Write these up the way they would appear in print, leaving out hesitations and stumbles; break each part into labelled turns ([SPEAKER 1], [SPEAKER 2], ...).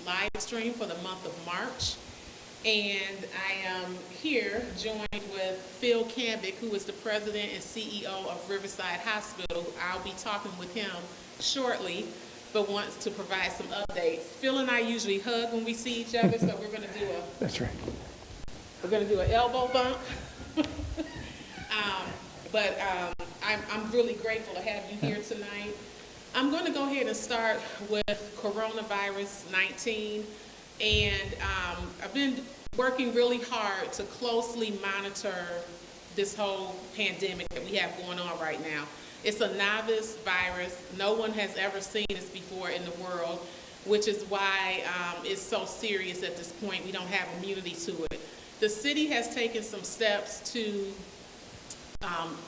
[SPEAKER 1] live stream for the month of March. And I am here joined with Phil Kambic, who is the president and CEO of Riverside Hospital. I'll be talking with him shortly, but wants to provide some updates. Phil and I usually hug when we see each other, so we're going to do
[SPEAKER 2] That's right.
[SPEAKER 1] we're going to do an elbow bump. I'm really grateful to have you here tonight. I'm going to go ahead and start with coronavirus 19, and I've been working really hard to closely monitor this whole pandemic that we have going on right now. It's a novice virus. No one has ever seen this before in the world, which is why it's so serious at this point. We don't have immunity to it. The city has taken some steps to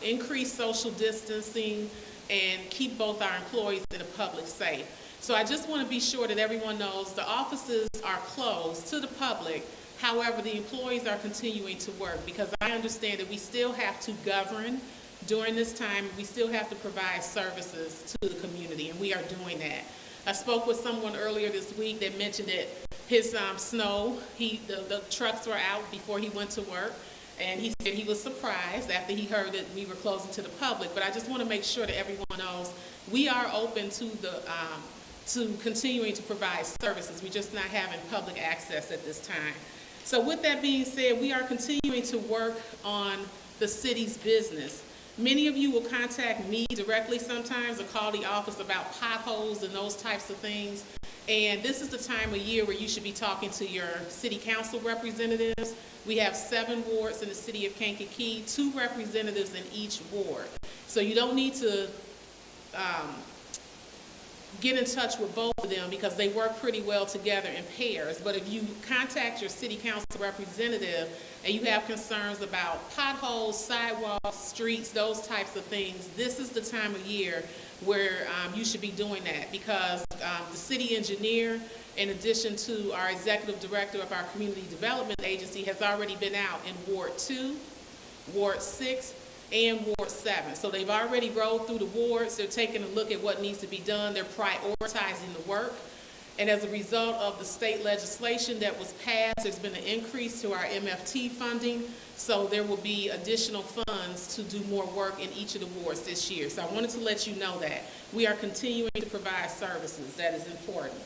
[SPEAKER 1] increase social distancing and keep both our employees and the public safe. So I just want to be sure that everyone knows the offices are closed to the public. However, the employees are continuing to work, because I understand that we still have to govern during this time. We still have to provide services to the community, and we are doing that. I spoke with someone earlier this week that mentioned that his snow, the trucks were out before he went to work. And he said he was surprised after he heard that we were closing to the public. But I just want to make sure that everyone knows we are open to continuing to provide services. We're just not having public access at this time. So with that being said, we are continuing to work on the city's business. Many of you will contact me directly sometimes or call the office about potholes and those types of things. And this is the time of year where you should be talking to your city council representatives. We have 7 wards in the city of Kankakee, 2 representatives in each ward. So you don't need to get in touch with both of them, because they work pretty well together in pairs. But if you contact your city council representative and you have concerns about potholes, sidewalks, streets, those types of things, this is the time of year where you should be doing that, because the city engineer, in addition to our executive director of our community development agency, has already been out in Ward 2, Ward 6, and Ward 7. So they've already rolled through the wards. They're taking a look at what needs to be done. They're prioritizing the work. And as a result of the state legislation that was passed, there's been an increase to our MFT funding. So there will be additional funds to do more work in each of the wards this year. So I wanted to let you know that we are continuing to provide services. That is important.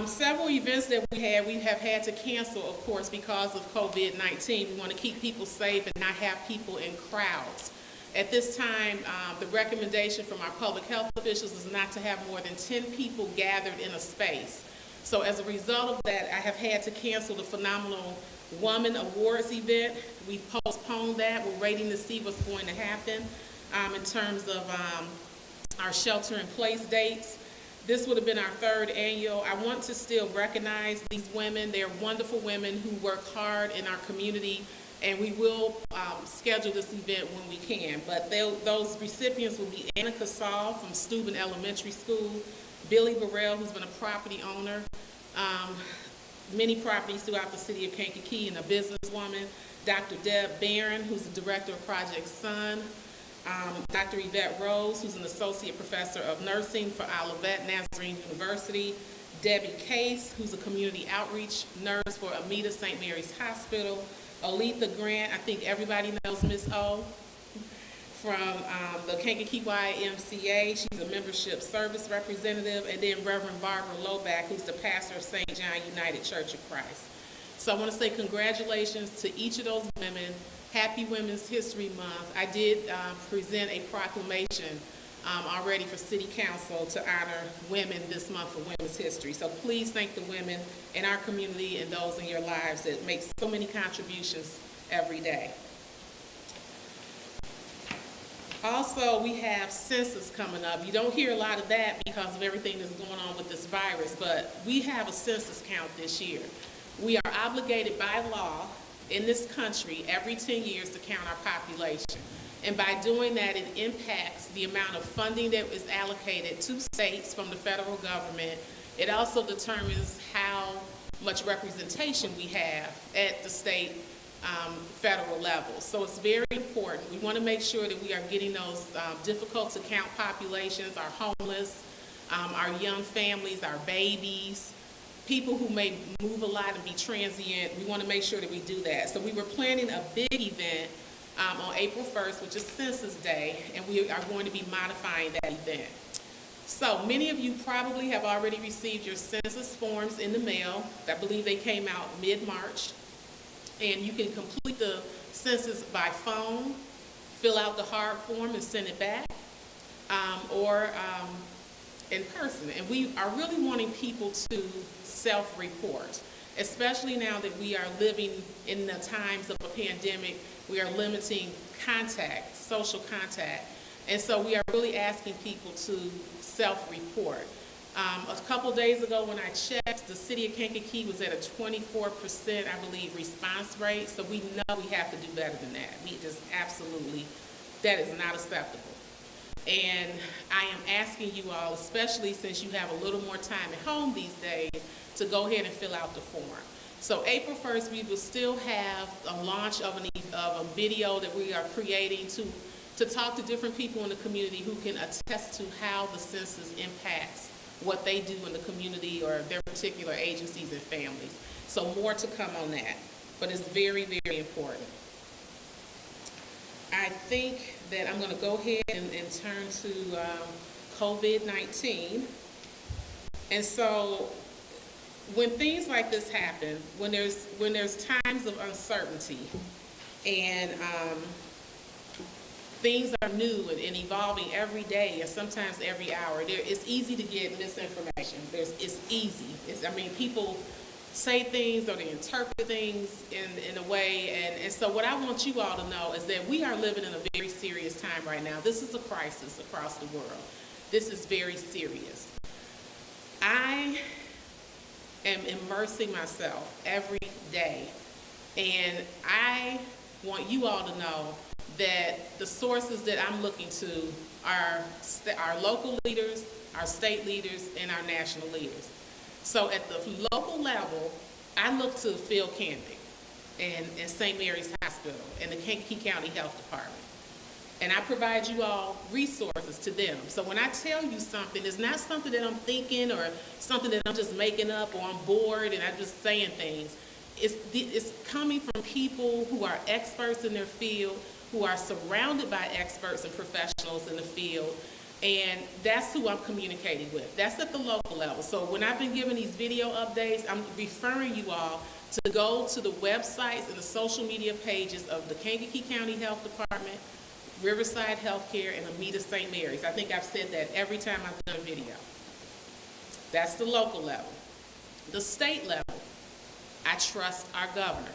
[SPEAKER 1] Several events that we have had to cancel, of course, because of COVID-19. We want to keep people safe and not have people in crowds. At this time, the recommendation from our public health officials is not to have more than 10 people gathered in a space. So as a result of that, I have had to cancel the Phenomenal Woman Awards event. We've postponed that. We're waiting to see what's going to happen in terms of our shelter-in-place dates. This would have been our 3rd annual. I want to still recognize these women. They're wonderful women who work hard in our community, and we will schedule this event when we can. But those recipients will be Anna Casal from Steuben Elementary School, Billy Burrell, who's been a property owner, many properties throughout the city of Kankakee, and a businesswoman, Dr. Deb Barron, who's the director of Project Sun, Dr. Yvette Rose, who's an associate professor of nursing for Olivet Nazarene University, Debbie Case, who's a community outreach nurse for Amita St. Mary's Hospital, Aletha Grant, I think everybody knows Miss O, from the Kankakee YMCA. She's a membership service representative, and then Reverend Barbara Loback, who's the pastor of St. John United Church of Christ. So I want to say congratulations to each of those women. Happy Women's History Month. I did present a proclamation already for City Council to honor women this month for Women's History. So please thank the women in our community and those in your lives that make so many contributions every day. Also, we have census coming up. You don't hear a lot of that because of everything that's going on with this virus, but we have a census count this year. We are obligated by law in this country every 10 years to count our population. And by doing that, it impacts the amount of funding that is allocated to states from the federal government. It also determines how much representation we have at the state, federal level. So it's very important. We want to make sure that we are getting those difficult to count populations, our homeless, our young families, our babies, people who may move a lot and be transient, we want to make sure that we do that. So we were planning a big event on April 1st, which is Census Day, and we are going to be modifying that event. So many of you probably have already received your census forms in the mail. I believe they came out mid-March. And you can complete the census by phone, fill out the hard form and send it back, or in person. And we are really wanting people to self-report, especially now that we are living in the times of a pandemic. We are limiting contact, social contact. And so we are really asking people to self-report. A couple days ago when I checked, the city of Kankakee was at a 24%, I believe, response rate. So we know we have to do better than that. We just absolutely, that is not acceptable. And I am asking you all, especially since you have a little more time at home these days, to go ahead and fill out the form. So April 1st, we will still have a launch of a video that we are creating to talk to different people in the community who can attest to how the census impacts what they do in the community or their particular agencies and families. So more to come on that, but it's very, very important. I think that I'm going to go ahead and turn to COVID-19. And so when things like this happen, when there's times of uncertainty and things are new and evolving every day and sometimes every hour, it's easy to get misinformation. It's easy. People say things or they interpret things in a way. And so what I want you all to know is that we are living in a very serious time right now. This is a crisis across the world. This is very serious. I am immersing myself every day. And I want you all to know that the sources that I'm looking to are our local leaders, our state leaders, and our national leaders. So at the local level, I look to Phil Kambic and St. Mary's Hospital and the Kankakee County Health Department. And I provide you all resources to them. So when I tell you something, it's not something that I'm thinking or something that I'm just making up or I'm bored and I'm just saying things. It's coming from people who are experts in their field, who are surrounded by experts and professionals in the field, and that's who I'm communicating with. That's at the local level. So when I've been giving these video updates, I'm referring you all to go to the websites and the social media pages of the Kankakee County Health Department, Riverside Healthcare, and Amita St. Mary's. I think I've said that every time I've done a video. That's the local level. The state level, I trust our governor.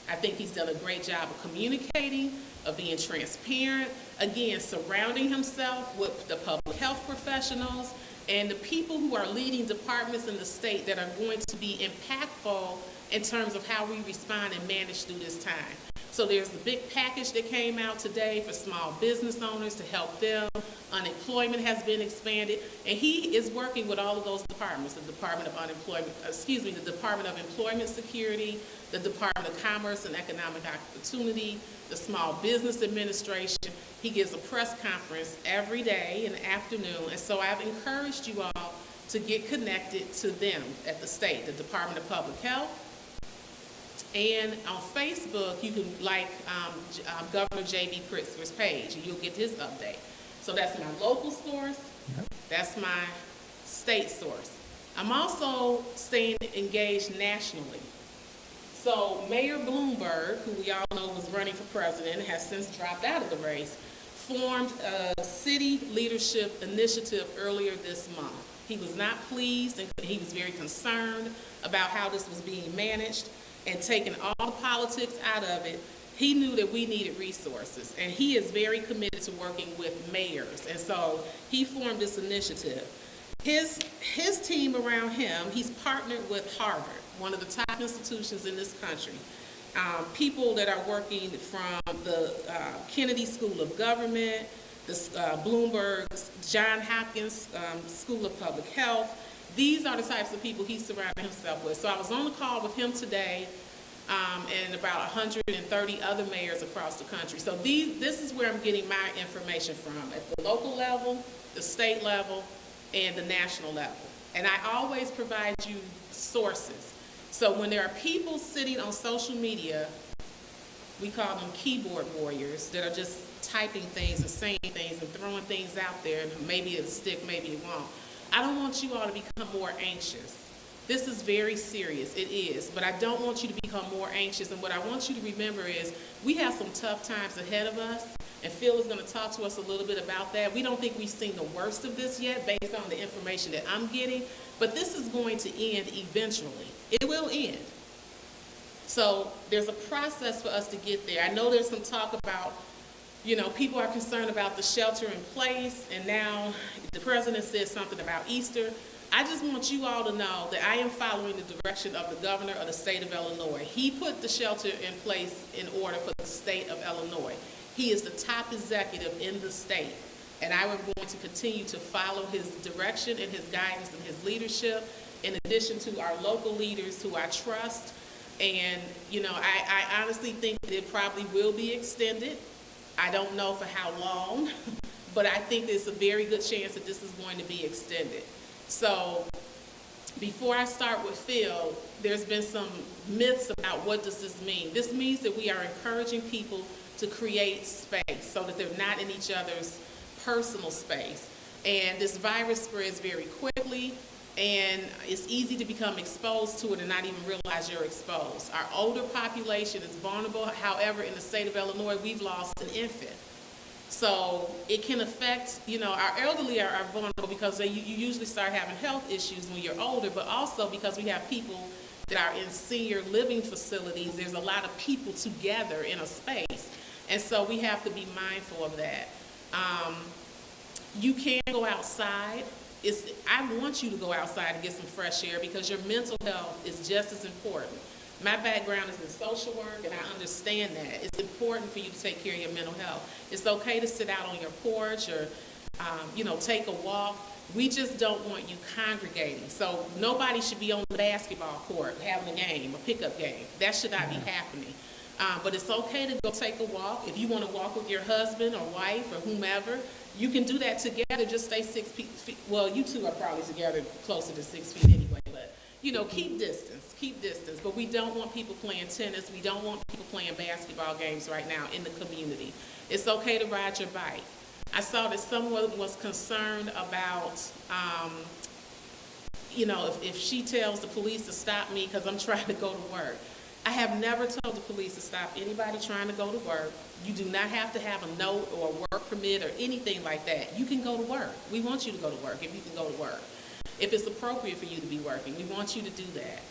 [SPEAKER 1] I think he's done a great job of communicating, of being transparent, again, surrounding himself with the public health professionals and the people who are leading departments in the state that are going to be impactful in terms of how we respond and manage through this time. So there's a big package that came out today for small business owners to help them. Unemployment has been expanded, and he is working with all of those departments, the Department of the Department of Employment Security, the Department of Commerce and Economic Opportunity, the Small Business Administration. He gives a press conference every day in the afternoon, and so I've encouraged you all to get connected to them at the state, the Department of Public Health. And on Facebook, you can like Governor J.B. Pritzker's page, and you'll get his update. So that's my local source. Yep. That's my state source. I'm also staying engaged nationally. So Mayor Bloomberg, who we all know was running for president, has since dropped out of the race, formed a city leadership initiative earlier this month. He was not pleased, and he was very concerned about how this was being managed. And taking all the politics out of it, he knew that we needed resources. And he is very committed to working with mayors. And so he formed this initiative. His team around him, he's partnered with Harvard, one of the top institutions in this country. People that are working from the Kennedy School of Government, the Bloomberg's Johns Hopkins School of Public Health. These are the types of people he's surrounding himself with. So I was on the call with him today and about 130 other mayors across the country. So this is where I'm getting my information from, at the local level, the state level, and the national level. And I always provide you sources. So when there are people sitting on social media, we call them keyboard warriors, that are just typing things and saying things and throwing things out there, and maybe it'll stick, maybe it won't. I don't want you all to become more anxious. This is very serious, it is, but I don't want you to become more anxious. And what I want you to remember is we have some tough times ahead of us, and Phil is going to talk to us a little bit about that. We don't think we've seen the worst of this yet based on the information that I'm getting, but this is going to end eventually. It will end. So there's a process for us to get there. I know there's some talk about, people are concerned about the shelter in place, and now the president said something about Easter. I just want you all to know that I am following the direction of the governor of the state of Illinois. He put the shelter in place in order for the state of Illinois. He is the top executive in the state, and I am going to continue to follow his direction and his guidance and his leadership, in addition to our local leaders who I trust. And, I honestly think that it probably will be extended. I don't know for how long, but I think there's a very good chance that this is going to be extended. So before I start with Phil, there's been some myths about what does this mean. This means that we are encouraging people to create space so that they're not in each other's personal space. And this virus spreads very quickly, and it's easy to become exposed to it and not even realize you're exposed. Our older population is vulnerable. However, in the state of Illinois, we've lost an infant. So it can affect, our elderly are vulnerable because you usually start having health issues when you're older, but also because we have people that are in senior living facilities. There's a lot of people together in a space, and so we have to be mindful of that. You can go outside. I want you to go outside and get some fresh air because your mental health is just as important. My background is in social work, and I understand that. It's important for you to take care of your mental health. It's okay to sit out on your porch or, take a walk. We just don't want you congregating. So nobody should be on the basketball court having a game, a pickup game. That should not be happening. But it's okay to go take a walk. If you want to walk with your husband or wife or whomever, you can do that together. Just stay 6 feet. Well, you two are probably together closer to 6 feet anyway, but keep distance. But we don't want people playing tennis. We don't want people playing basketball games right now in the community. It's okay to ride your bike. I saw that someone was concerned about, if she tells the police to stop me because I'm trying to go to work. I have never told the police to stop anybody trying to go to work. You do not have to have a note or a work permit or anything like that. You can go to work. We want you to go to work if you can go to work. If it's appropriate for you to be working, we want you to do that.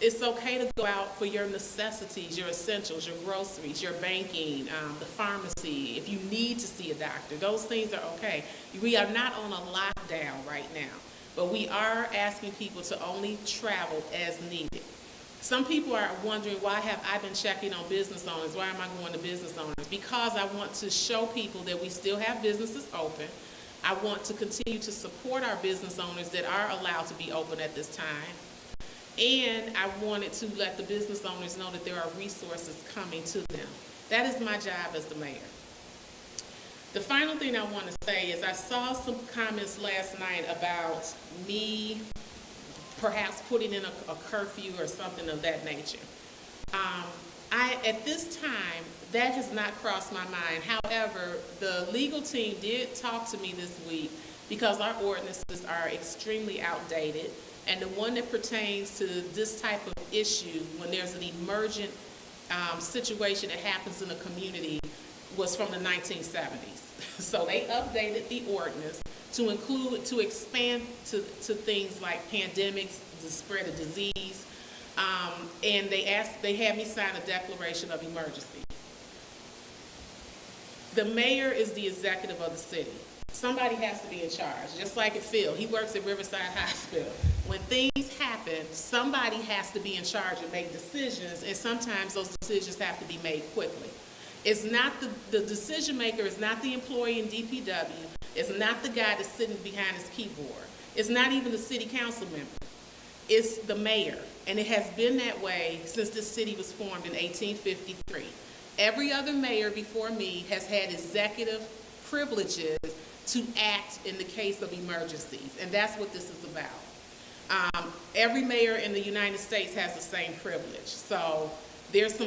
[SPEAKER 1] It's okay to go out for your necessities, your essentials, your groceries, your banking, the pharmacy. If you need to see a doctor, those things are okay. We are not on a lockdown right now, but we are asking people to only travel as needed. Some people are wondering, why have I been checking on business owners? Why am I going to business owners? Because I want to show people that we still have businesses open. I want to continue to support our business owners that are allowed to be open at this time. And I wanted to let the business owners know that there are resources coming to them. That is my job as the mayor. The final thing I want to say is I saw some comments last night about me perhaps putting in a curfew or something of that nature. At this time, that has not crossed my mind. However, the legal team did talk to me this week because our ordinances are extremely outdated, and the one that pertains to this type of issue, when there's an emergent situation that happens in a community, was from the 1970s. So they updated the ordinance to expand to things like pandemics, the spread of disease, and they had me sign a declaration of emergency. The mayor is the executive of the city. Somebody has to be in charge, just like at Phil. He works at Riverside Hospital. When things happen, somebody has to be in charge and make decisions, and sometimes those decisions have to be made quickly. It's not the decision maker is not the employee in DPW. It's not the guy that's sitting behind his keyboard. It's not even the city council member. It's the mayor, and it has been that way since this city was formed in 1853. Every other mayor before me has had executive privileges to act in the case of emergencies, and that's what this is about. Every mayor in the United States has the same privilege. So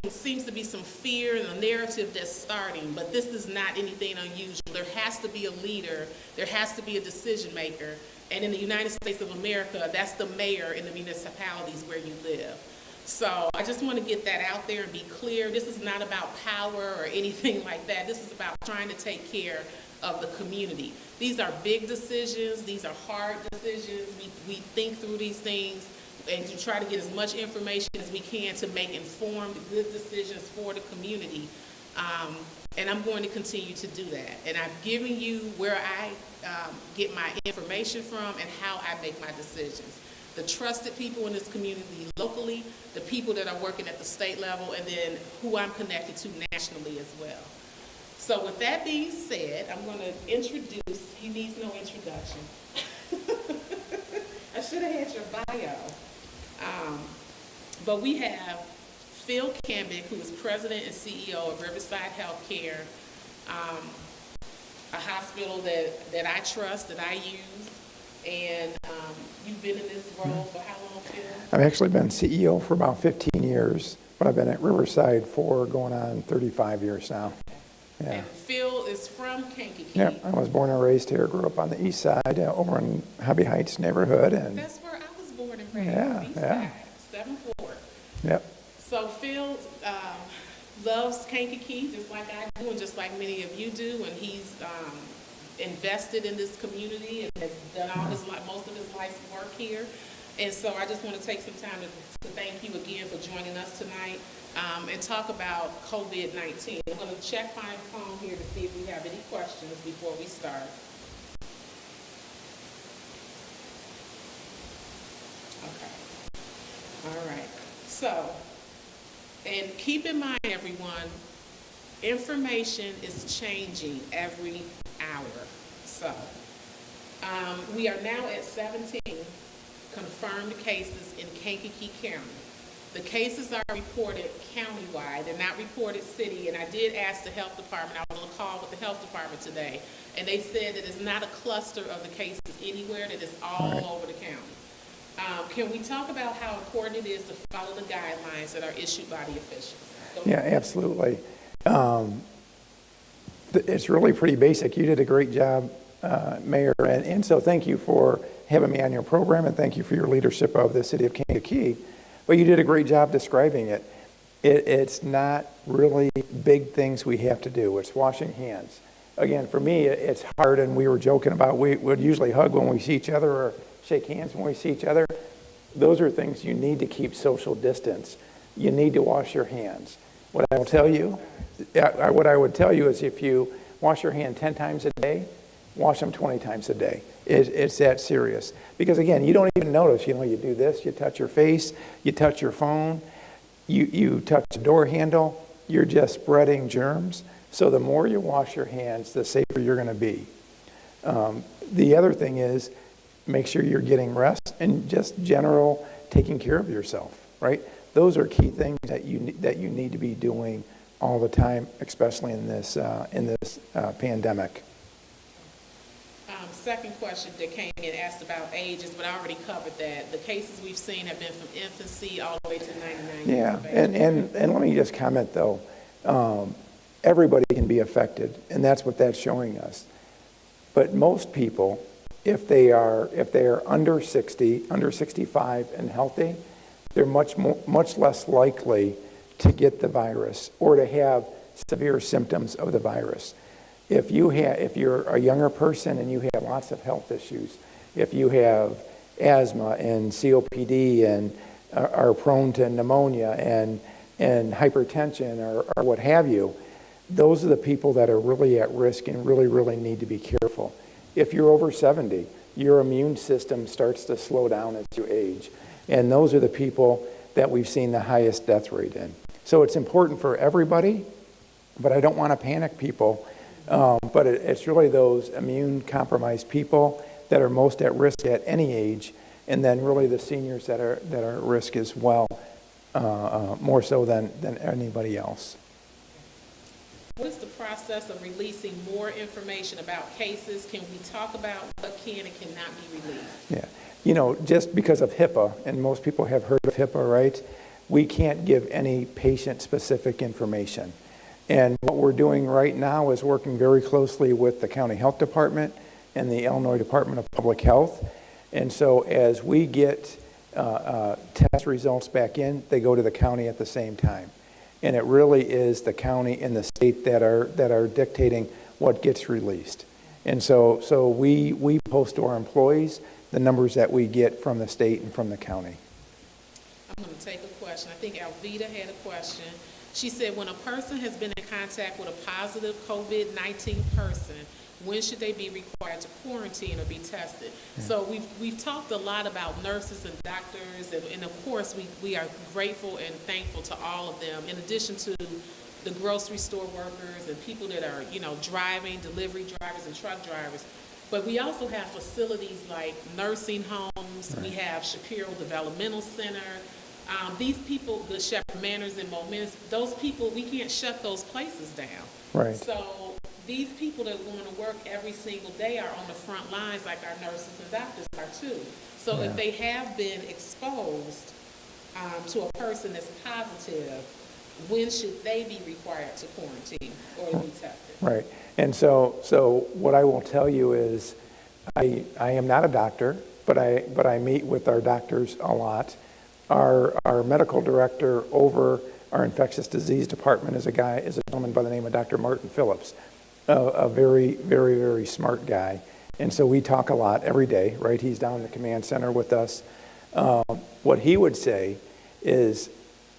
[SPEAKER 1] seems to be some fear and a narrative that's starting, but this is not anything unusual. There has to be a leader, there has to be a decision maker, and in the United States of America, that's the mayor in the municipalities where you live. So I just want to get that out there and be clear. This is not about power or anything like that. This is about trying to take care of the community. These are big decisions. These are hard decisions. We think through these things and to try to get as much information as we can to make informed, good decisions for the community. And I'm going to continue to do that. And I've given you where I get my information from and how I make my decisions. The trusted people in this community locally, the people that are working at the state level, and then who I'm connected to nationally as well. So with that being said, I'm going to introduce, he needs no introduction. I should have had your bio. But we have Phil Kambic, who is President and CEO of Riverside Healthcare, a hospital that I trust, that I use. And you've been in this role for how long, Phil?
[SPEAKER 2] I've actually been CEO for about 15 years, but I've been at Riverside for going on 35 years now. Yeah.
[SPEAKER 1] And Phil is from Kankakee.
[SPEAKER 2] Yeah, I was born and raised here, grew up on the east side, over in Hobby Heights neighborhood. And
[SPEAKER 1] that's where I was born and raised, east
[SPEAKER 2] yeah.
[SPEAKER 1] side, 7th Ward.
[SPEAKER 2] Yep.
[SPEAKER 1] So Phil loves Kankakee just like I do and just like many of you do, and he's invested in this community and has done all most of his life's work here. And so I just want to take some time to thank you again for joining us tonight and talk about COVID-19. I'm going to check my phone here to see if we have any questions before we start. Okay. All right. So, and keep in mind, everyone, information is changing every hour. So, we are now at 17 confirmed cases in Kankakee County. The cases are reported countywide. They're not reported city. And I did ask the health department. I was on a call with the health department today, and they said that it's not a cluster of the cases anywhere, that it's all over the county. Can we talk about how important it is to follow the guidelines that are issued by the officials?
[SPEAKER 2] Yeah, absolutely. It's really pretty basic. You did a great job, Mayor, and so thank you for having me on your program, and thank you for your leadership of the city of Kankakee. But you did a great job describing it. It's not really big things we have to do. It's washing hands. Again, for me, it's hard, and we were joking about we would usually hug when we see each other or shake hands when we see each other. Those are things you need to keep social distance. You need to wash your hands. What I will tell you, what I would tell you is if you wash your hand 10 times a day, wash them 20 times a day. It's that serious. Because again, you don't even notice, you do this, you touch your face, you touch your phone, you touch the door handle, you're just spreading germs. So the more you wash your hands, the safer you're going to be. The other thing is, make sure you're getting rest and just general taking care of yourself, right? Those are key things that you need to be doing all the time, especially in this pandemic.
[SPEAKER 1] Second question that came in asked about ages, but I already covered that. The cases we've seen have been from infancy all the way to 99 years of age.
[SPEAKER 2] And let me just comment though, everybody can be affected, and that's what that's showing us. But most people, if they are under 60, under 65 and healthy, they're much less likely to get the virus or to have severe symptoms of the virus. If you're a younger person and you have lots of health issues, if you have asthma and COPD and are prone to pneumonia and hypertension or what have you, those are the people that are really at risk and really, really need to be careful. If you're over 70, your immune system starts to slow down as you age. And those are the people that we've seen the highest death rate in. So it's important for everybody, but I don't want to panic people. But it's really those immune compromised people that are most at risk at any age, and then really the seniors that are at risk as well, more so than anybody else.
[SPEAKER 1] What is the process process of releasing more information about cases? Can we talk about what can and cannot be released?
[SPEAKER 2] Yeah. You know, just because of HIPAA, and most people have heard of HIPAA, right? We can't give any patient-specific information. And what we're doing right now is working very closely with the County Health Department and the Illinois Department of Public Health. And so as we get test results back in, they go to the county at the same time. And it really is the county and the state that are dictating what gets released. And so we post to our employees the numbers that we get from the state and from the county.
[SPEAKER 1] I'm going to take a question. I think Alvita had a question. She said, when a person has been in contact with a positive COVID-19 person, when should they be required to quarantine or be tested? Yeah. So we've talked a lot about nurses and doctors, and of course we are grateful and thankful to all of them, in addition to the grocery store workers and people that are, driving, delivery drivers and truck drivers. But we also have facilities like nursing homes. Right. We have Shapiro Developmental Center. These people, the Shepherd Manors and Moments, those people, we can't shut those places down. Right. So these people that are going to work every single day are on the front lines, like our nurses and doctors are too. So if they have been exposed to a person that's positive, when should they be required to quarantine or to be tested? Right. And so what I will tell you is I am not a doctor, but I meet with our doctors a lot. Our medical director over our infectious disease department is a gentleman by the name of Dr. Martin Phillips, a very, very, very smart guy. And so we talk a lot every day, right? He's down in the command center with us. What he would say is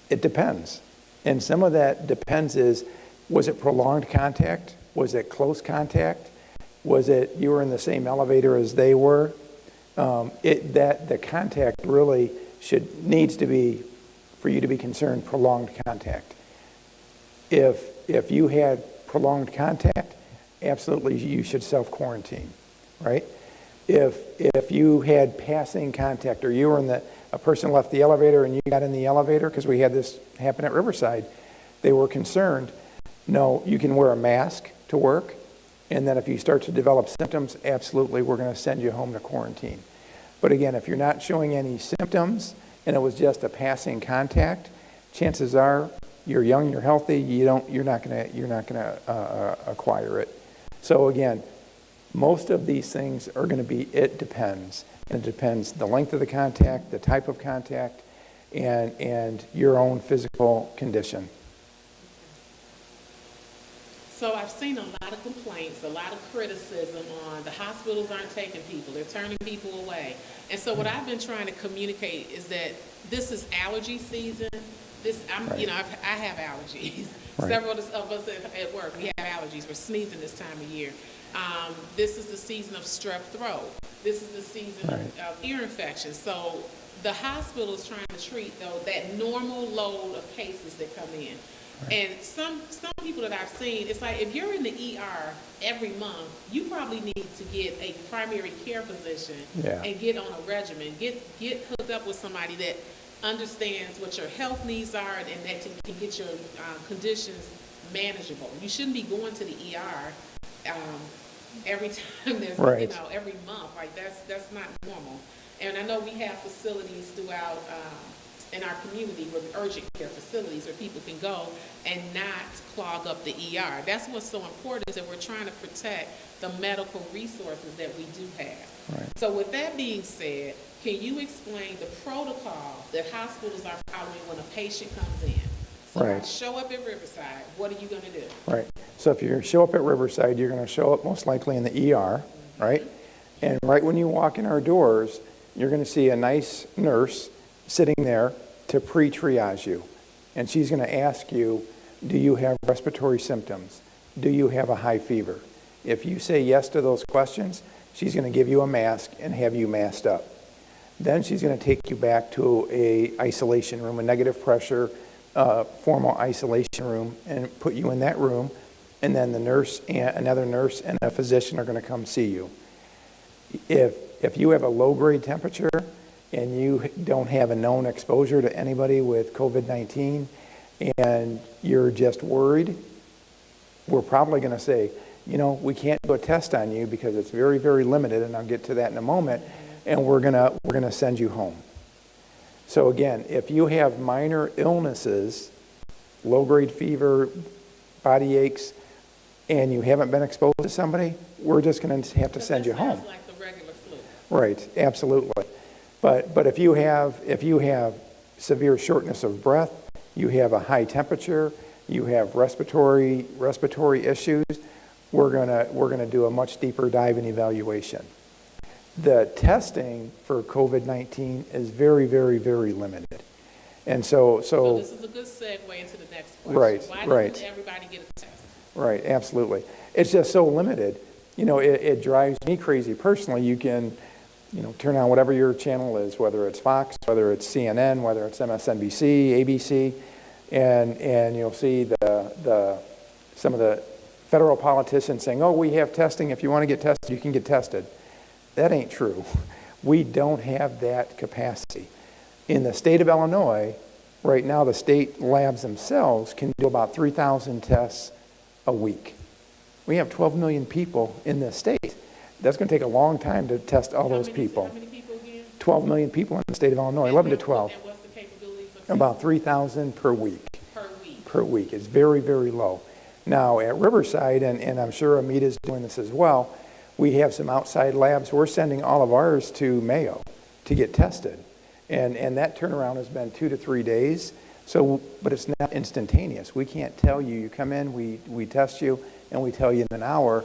[SPEAKER 1] it depends. And some of that depends is, was it prolonged contact? Was it close contact? Was it you were in the same elevator as they were? That the contact really needs to be, for you to be concerned, prolonged contact. If you had prolonged contact, absolutely you should self-quarantine, right? If you had passing contact, or you were a person left the elevator and you got in the elevator, because we had this happen at Riverside, they were concerned. No, you can wear a mask to work, and then if you start to develop symptoms, absolutely we're going to send you home to quarantine. But again, if you're not showing any symptoms and it was just a passing contact, chances are you're young, you're healthy, you're not going to acquire it. So again, most of these things are going to be, it depends. And it depends the length of the contact, the type of contact, and your own physical condition. So I've seen a lot of complaints, a lot of criticism on the hospitals aren't taking people, they're turning people away. And so what I've been trying to communicate is that this is allergy season. Right. I have allergies. Right. Several of us at work, we have allergies. We're sneezing this time of year. This is the season of strep throat. This is the season of ear infections. So the hospital is trying to treat, though, that normal load of cases that come in. Right. And some people that I've seen, it's like if you're in the ER every month, you probably need to get a primary care physician and get on a regimen, get hooked up with somebody that understands what your health needs are and that can get your conditions manageable. You shouldn't be going to the ER every time there's, every month. Like that's not normal. And I know we have facilities throughout in our community with urgent care facilities where people can go and not clog up the ER. That's what's so important, is that we're trying to protect the medical resources that we do have. Right. So with that being said, can you explain the protocol that hospitals are following when a patient comes in? So if I show up at Riverside, what are you going to do? Right.
[SPEAKER 2] So if you show up at Riverside, you're going to show up most likely in the ER, right? And right when you walk in our doors, you're going to see a nice nurse sitting there to pre-triage you. And she's going to ask you, do you have respiratory symptoms? Do you have a high fever? If you say yes to those questions, she's going to give you a mask and have you masked up. Then she's going to take you back to a isolation room, a negative pressure, formal isolation room, and put you in that room. And then the nurse and another nurse and a physician are going to come see you. If you have a low-grade temperature and you don't have a known exposure to anybody with COVID-19 and you're just worried, we're probably going to say, we can't do a test on you because it's very, very limited, and I'll get to that in a moment, and we're gonna send you home. So again, if you have minor illnesses, low-grade fever, body aches, and you haven't been exposed to somebody, we're just going to have to send you home.
[SPEAKER 1] Sounds like the regular flu.
[SPEAKER 2] Right, absolutely. But if you have severe shortness of breath, you have a high temperature, you have respiratory issues, we're gonna do a much deeper dive and evaluation. The testing for COVID-19 is very, very, very limited. And so
[SPEAKER 1] this is a good segue into the next question.
[SPEAKER 2] Right,
[SPEAKER 1] Why doesn't everybody get a test?
[SPEAKER 2] Right, absolutely. It's just so limited. It drives me crazy personally. You can, turn on whatever your channel is, whether it's Fox, whether it's CNN, whether it's MSNBC, ABC, and you'll see some of the federal politicians saying, oh, we have testing. If you want to get tested, you can get tested. That ain't true. We don't have that capacity. In the state of Illinois, right now, the state labs themselves can do about 3,000 tests a week. We have 12 million people in this state. That's going to take a long time to test all those people.
[SPEAKER 1] How many people again?
[SPEAKER 2] 12 million people in the state of Illinois, 11 to 12.
[SPEAKER 1] And what's the capability for testing?
[SPEAKER 2] About 3,000 per week.
[SPEAKER 1] Per week.
[SPEAKER 2] Per week. It's very, very low. Now, at Riverside, and I'm sure Amita's doing this as well, we have some outside labs. We're sending all of ours to Mayo to get tested. And that turnaround has been 2 to 3 days. So, but it's not instantaneous. We can't tell you, you come in, we test you, and we tell you in an hour.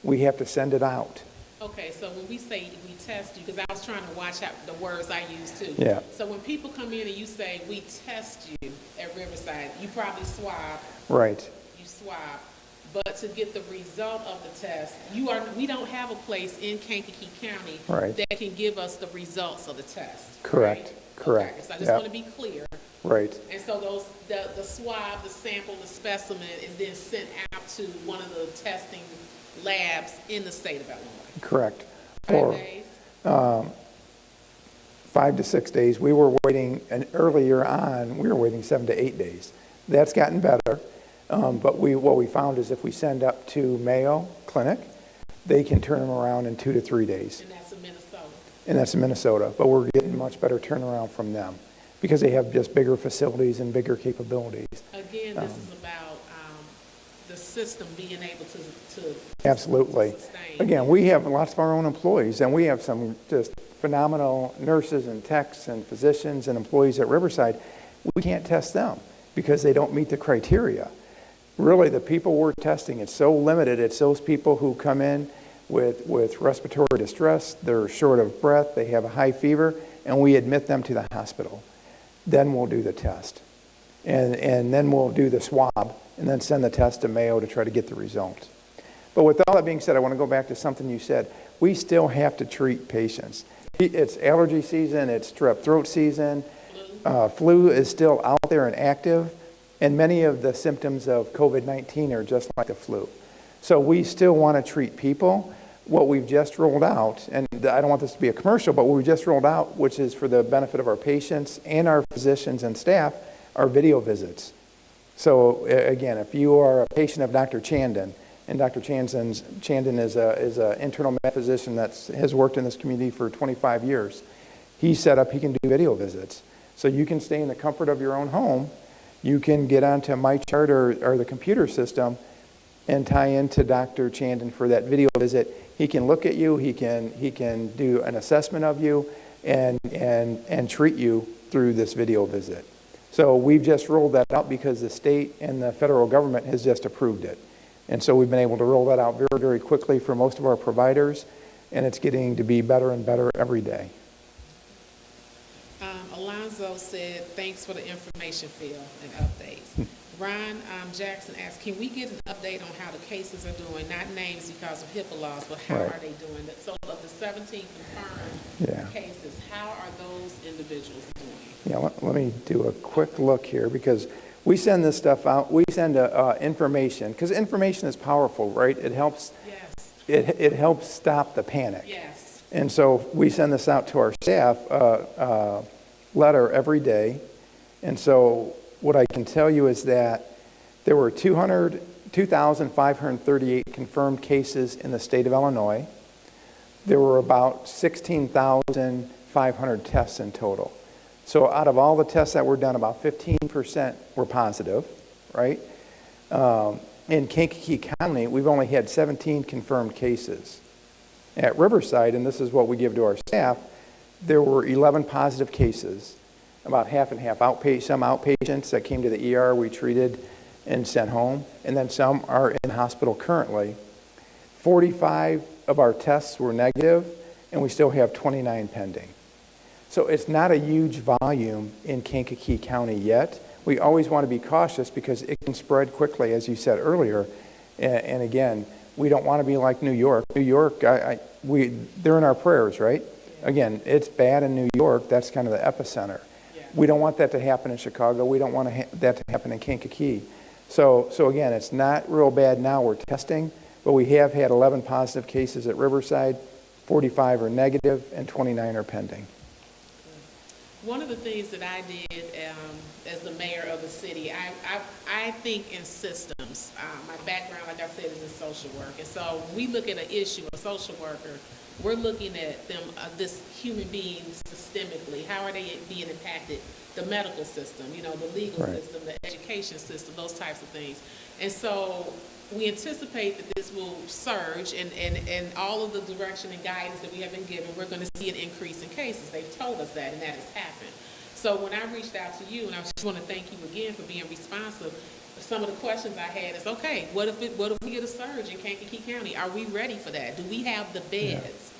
[SPEAKER 2] We have to send it out.
[SPEAKER 1] Okay, so when we say we test you, because I was trying to watch out the words I use too.
[SPEAKER 2] Yeah.
[SPEAKER 1] So when people come in and you say we test you at Riverside, you probably swab.
[SPEAKER 2] Right.
[SPEAKER 1] You swab. But to get the result of the test, we don't have a place in Kankakee County
[SPEAKER 2] Right.
[SPEAKER 1] that can give us the results of the test.
[SPEAKER 2] Correct.
[SPEAKER 1] Right?
[SPEAKER 2] Correct.
[SPEAKER 1] Okay, so I just
[SPEAKER 2] Yep.
[SPEAKER 1] want to be clear.
[SPEAKER 2] Right.
[SPEAKER 1] And so the swab, the sample, the specimen is then sent out to one of the testing labs in the state of Illinois.
[SPEAKER 2] Correct.
[SPEAKER 1] 5 days?
[SPEAKER 2] 5 to 6 days. We were waiting, and earlier on, we were waiting 7 to 8 days. That's gotten better. But what we found is if we send up to Mayo Clinic, they can turn them around in 2 to 3 days.
[SPEAKER 1] And that's in Minnesota.
[SPEAKER 2] And that's in Minnesota. But we're getting much better turnaround from them because they have just bigger facilities and bigger capabilities.
[SPEAKER 1] Again, this is about the system being able to
[SPEAKER 2] Absolutely.
[SPEAKER 1] sustain.
[SPEAKER 2] Again, we have lots of our own employees, and we have some just phenomenal nurses and techs and physicians and employees at Riverside. We can't test them because they don't meet the criteria. Really, the people we're testing, it's so limited. It's those people who come in with respiratory distress, they're short of breath, they have a high fever, and we admit them to the hospital. Then we'll do the test. And then we'll do the swab and then send the test to Mayo to try to get the results. But with all that being said, I want to go back to something you said. We still have to treat patients. It's allergy season, it's strep throat season, flu is still out there and active, and many of the symptoms of COVID-19 are just like the flu. So we still want to treat people. What we've just rolled out, and I don't want this to be a commercial, but what we just rolled out, which is for the benefit of our patients and our physicians and staff, are video visits. So again, if you are a patient of Dr. Chandon, and Dr. Chandon is an internal med physician that has worked in this community for 25 years. He can do video visits. So you can stay in the comfort of your own home. You can get onto MyChart or the computer system and tie into Dr. Chandon for that video visit. He can look at you, he can do an assessment of you and treat you through this video visit. So we've just rolled that out because the state and the federal government has just approved it. And so we've been able to roll that out very, very quickly for most of our providers, and it's getting to be better and better every day.
[SPEAKER 1] Alonzo said, thanks for the information, Phil, and updates. Ron Jackson asked, can we get an update on how the cases are doing? Not names because of HIPAA laws, but how are they doing? So of the 17 confirmed cases, how are those individuals doing?
[SPEAKER 2] Yeah, let me do a quick look here because we send this stuff out. We send information because information is powerful, right? It helps. Yes. It helps stop the panic.
[SPEAKER 1] Yes.
[SPEAKER 2] And so we send this out to our staff, letter every day. And so what I can tell you is that there were 200 2,538 confirmed cases in the state of Illinois. There were about 16,500 tests in total. So out of all the tests that were done, about 15% were positive, right? In Kankakee County, we've only had 17 confirmed cases. At Riverside, and this is what we give to our staff, there were 11 positive cases, about half and half. Some outpatients that came to the ER we treated and sent home, and then some are in hospital currently. 45 of our tests were negative, and we still have 29 pending. So it's not a huge volume in Kankakee County yet. We always want to be cautious because it can spread quickly, as you said earlier. And again, we don't want to be like New York. New York, they're in our prayers, right? Again, it's bad in New York. That's kind of the epicenter. We don't want that to happen in Chicago. We don't want that to happen in Kankakee. So again, it's not real bad now. We're testing, but we have had 11 positive cases at Riverside, 45 are negative, and 29 are pending.
[SPEAKER 1] One of the things that I did as the mayor of the city, I think in systems. My background, like I said, is in social work. And so when we look at an issue, a social worker, we're looking at them, this human being systemically. How are they being impacted? The medical system, the legal system, the education system, those types of things. And so we anticipate that this will surge and all of the direction and guidance that we have been given, we're going to see an increase in cases. They've told us that, and that has happened. So when I reached out to you, and I just want to thank you again for being responsive, some of the questions I had is, okay, what if we get a surge in Kankakee County? Are we ready for that? Do we have the beds?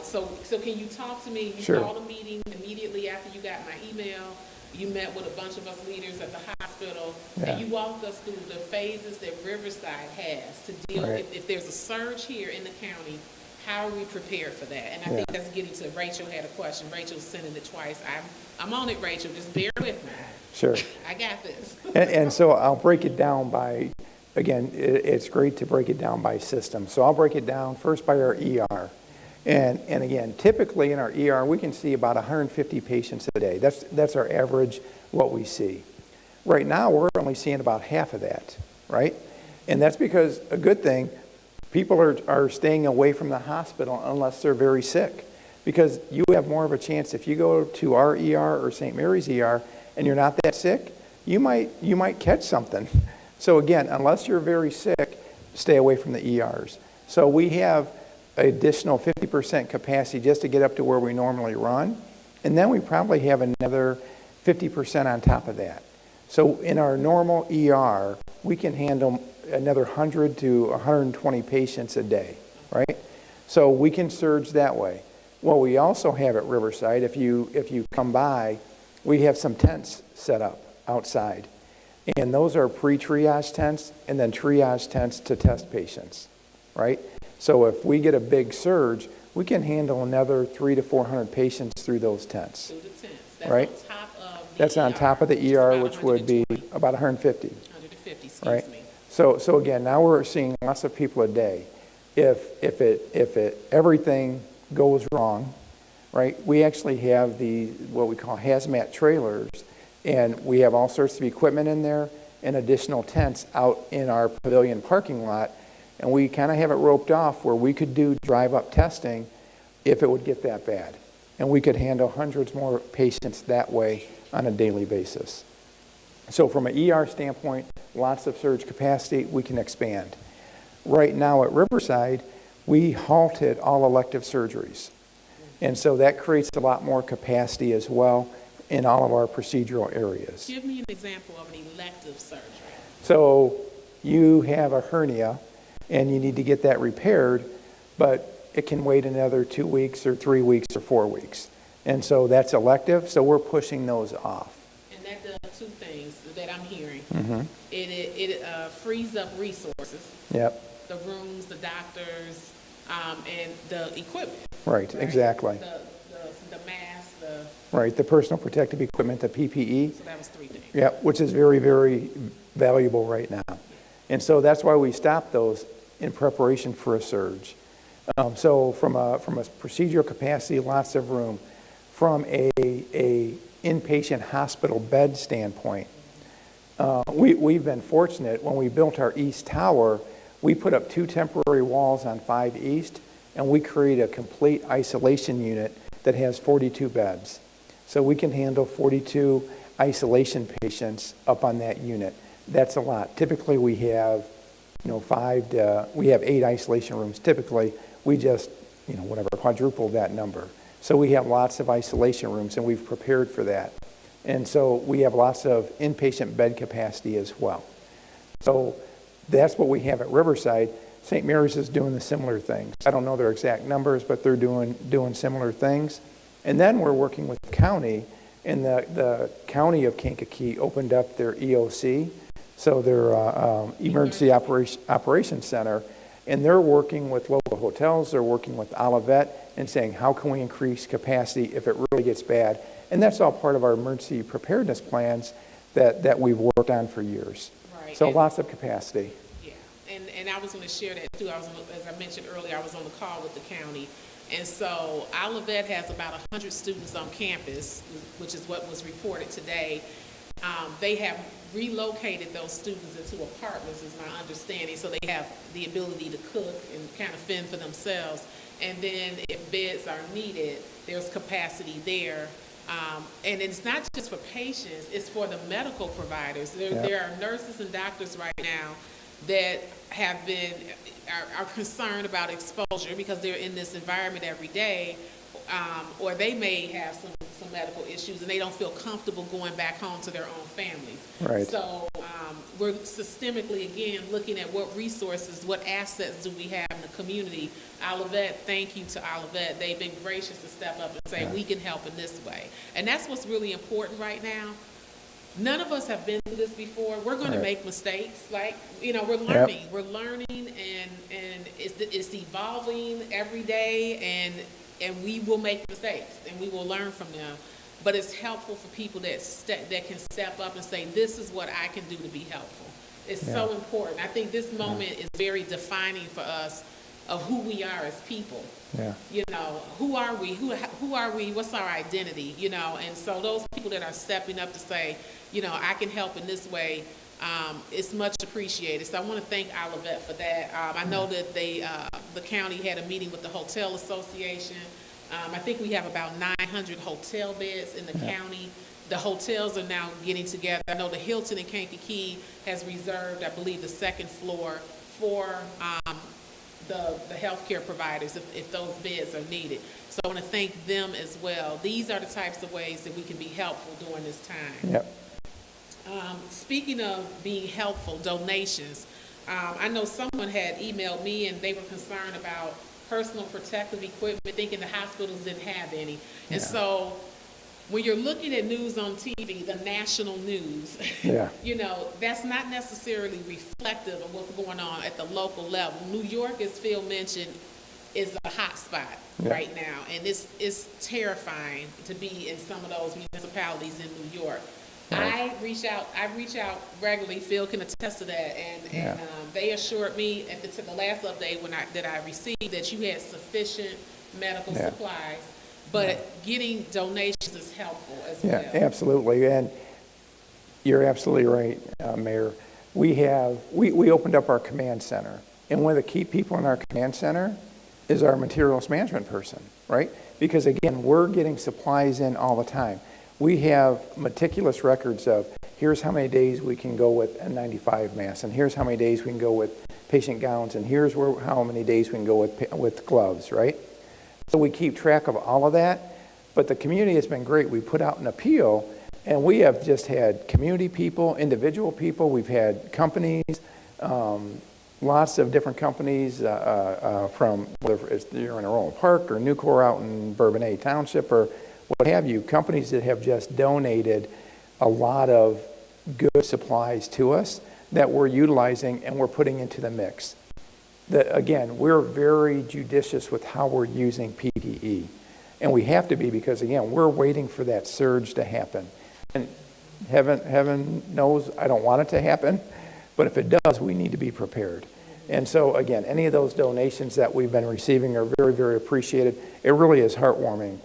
[SPEAKER 1] So can you talk to me? You called a meeting immediately after you got my email. You met with a bunch of us leaders at the hospital, and you walked us through the phases that Riverside has to deal with. If there's a surge here in the county, how are we prepared for that? And I think that's getting to, Rachel had a question. Rachel's sending it twice. I'm on it, Rachel. Just bear with me. Sure. I got this.
[SPEAKER 2] and so I'll break it down by, again, it's great to break it down by system. So I'll break it down first by our ER. And again, typically in our ER, we can see about 150 patients a day. That's our average, what we see. Right now, we're only seeing about half of that, right? And that's because, a good thing, people are staying away from the hospital unless they're very sick. Because you have more of a chance, if you go to our ER or St. Mary's ER and you're not that sick, you might catch something. So again, unless you're very sick, stay away from the ERs. So we have additional 50% capacity just to get up to where we normally run. And then we probably have another 50% on top of that. So in our normal ER, we can handle another 100 to 120 patients a day, right? So we can surge that way. What we also have at Riverside, if you come by, we have some tents set up outside. And those are pre-triage tents and then triage tents to test patients, right? So if we get a big surge, we can handle another 300 to 400 patients through those tents.
[SPEAKER 1] Through the tents. That's
[SPEAKER 2] right?
[SPEAKER 1] On top of the
[SPEAKER 2] That's on top of the ER, which would be about 150.
[SPEAKER 1] 150, excuse
[SPEAKER 2] right?
[SPEAKER 1] me.
[SPEAKER 2] So again, now we're seeing lots of people a day. If everything goes wrong, right? We actually have what we call hazmat trailers, and we have all sorts of equipment in there and additional tents out in our pavilion parking lot. And we kind of have it roped off where we could do drive-up testing if it would get that bad. And we could handle hundreds more patients that way on a daily basis. So from an ER standpoint, lots of surge capacity, we can expand. Right now at Riverside, we halted all elective surgeries. And so that creates a lot more capacity as well in all of our procedural areas.
[SPEAKER 1] Give me an example of an elective surgery.
[SPEAKER 2] So you have a hernia, and you need to get that repaired, but it can wait another 2 weeks or 3 weeks or 4 weeks. And so that's elective, so we're pushing those off.
[SPEAKER 1] And that does two things that I'm hearing.
[SPEAKER 2] Mm-hmm.
[SPEAKER 1] It frees up resources.
[SPEAKER 2] Yep.
[SPEAKER 1] The rooms, the doctors, and the equipment.
[SPEAKER 2] Right, exactly.
[SPEAKER 1] The masks,
[SPEAKER 2] Right, the personal protective equipment, the PPE.
[SPEAKER 1] So that was three things.
[SPEAKER 2] Yep, which is very, very valuable right now. And so that's why we stopped those in preparation for a surge. So from a procedural capacity, lots of room. From a inpatient hospital bed standpoint, We've been fortunate. When we built our East Tower, we put up 2 temporary walls on 5 East, and we created a complete isolation unit that has 42 beds. So we can handle 42 isolation patients up on that unit. That's a lot. Typically we have, we have 8 isolation rooms. Typically we just, quadruple that number. So we have lots of isolation rooms, and we've prepared for that. And so we have lots of inpatient bed capacity as well. So that's what we have at Riverside. St. Mary's is doing the similar things. I don't know their exact numbers, but they're doing similar things. And then we're working with the county, and the county of Kankakee opened up their EOC, so their Emergency Operations Center, and they're working with local hotels, they're working with Olivet, and saying, how can we increase capacity if it really gets bad? And that's all part of our emergency preparedness plans that we've worked on for years.
[SPEAKER 1] Right.
[SPEAKER 2] So lots of capacity.
[SPEAKER 1] Yeah, and I was going to share that too. As I mentioned earlier, I was on the call with the county. And so Olivet has about 100 students on campus, which is what was reported today. They have relocated those students into apartments, is my understanding, so they have the ability to cook and kind of fend for themselves. And then if beds are needed, there's capacity there. And it's not just for patients, it's for the medical providers. There are nurses and doctors right now that have been, are concerned about exposure because they're in this environment every day, or they may have some medical issues and they don't feel comfortable going back home to their own families.
[SPEAKER 2] Right.
[SPEAKER 1] So we're systemically, again, looking at what resources, what assets do we have in the community. Olivet, thank you to Olivet. They've been gracious to step up and say, we can help in this way. And that's what's really important right now. None of us have been through this before. We're going to make mistakes. Like, we're learning. We're learning, and it's evolving every day, and we will make mistakes, and we will learn from them. But it's helpful for people that can step up and say, this is what I can do to be helpful. It's so important. I think this moment is very defining for us of who we are as people. Yeah. Who are we? Who are we? What's our identity? And so those people that are stepping up to say, I can help in this way, it's much appreciated. So I want to thank Olivet for that. I know that the county had a meeting with the Hotel Association. I think we have about 900 hotel beds in the county. The hotels are now getting together. I know the Hilton in Kankakee has reserved, I believe, the 2nd floor for the healthcare providers if those beds are needed. So I want to thank them as well. These are the types of ways that we can be helpful during this time.
[SPEAKER 2] Yep.
[SPEAKER 1] Speaking of being helpful, donations. I know someone had emailed me and they were concerned about personal protective equipment, thinking the hospitals didn't have any. And so when you're looking at news on TV, the national news, that's not necessarily reflective of what's going on at the local level. New York, as Phil mentioned, is a hot spot right now, and it's terrifying to be in some of those municipalities in New York. I reach out regularly. Phil can attest to that, and they assured me at the last update that I received that you had sufficient medical supplies. But getting donations is helpful as well.
[SPEAKER 2] Yeah, absolutely. And you're absolutely right, Mayor. We opened up our command center. And one of the key people in our command center is our materials management person, right? Because again, we're getting supplies in all the time. We have meticulous records of here's how many days we can go with N95 masks, and here's how many days we can go with patient gowns, and here's how many days we can go with gloves, right? So we keep track of all of that, but the community has been great. We put out an appeal, and we have just had community people, individual people. We've had companies, lots of different companies from whether it's you're in Arundel Park or Nucor out in Bourbonnais Township or what have you, companies that have just donated a lot of good supplies to us that we're utilizing and we're putting into the mix. Again, we're very judicious with how we're using PPE. And we have to be because, again, we're waiting for that surge to happen. And heaven knows I don't want it to happen, but if it does, we need to be prepared. And so, again, any of those donations that we've been receiving are very, very appreciated. It really is heartwarming.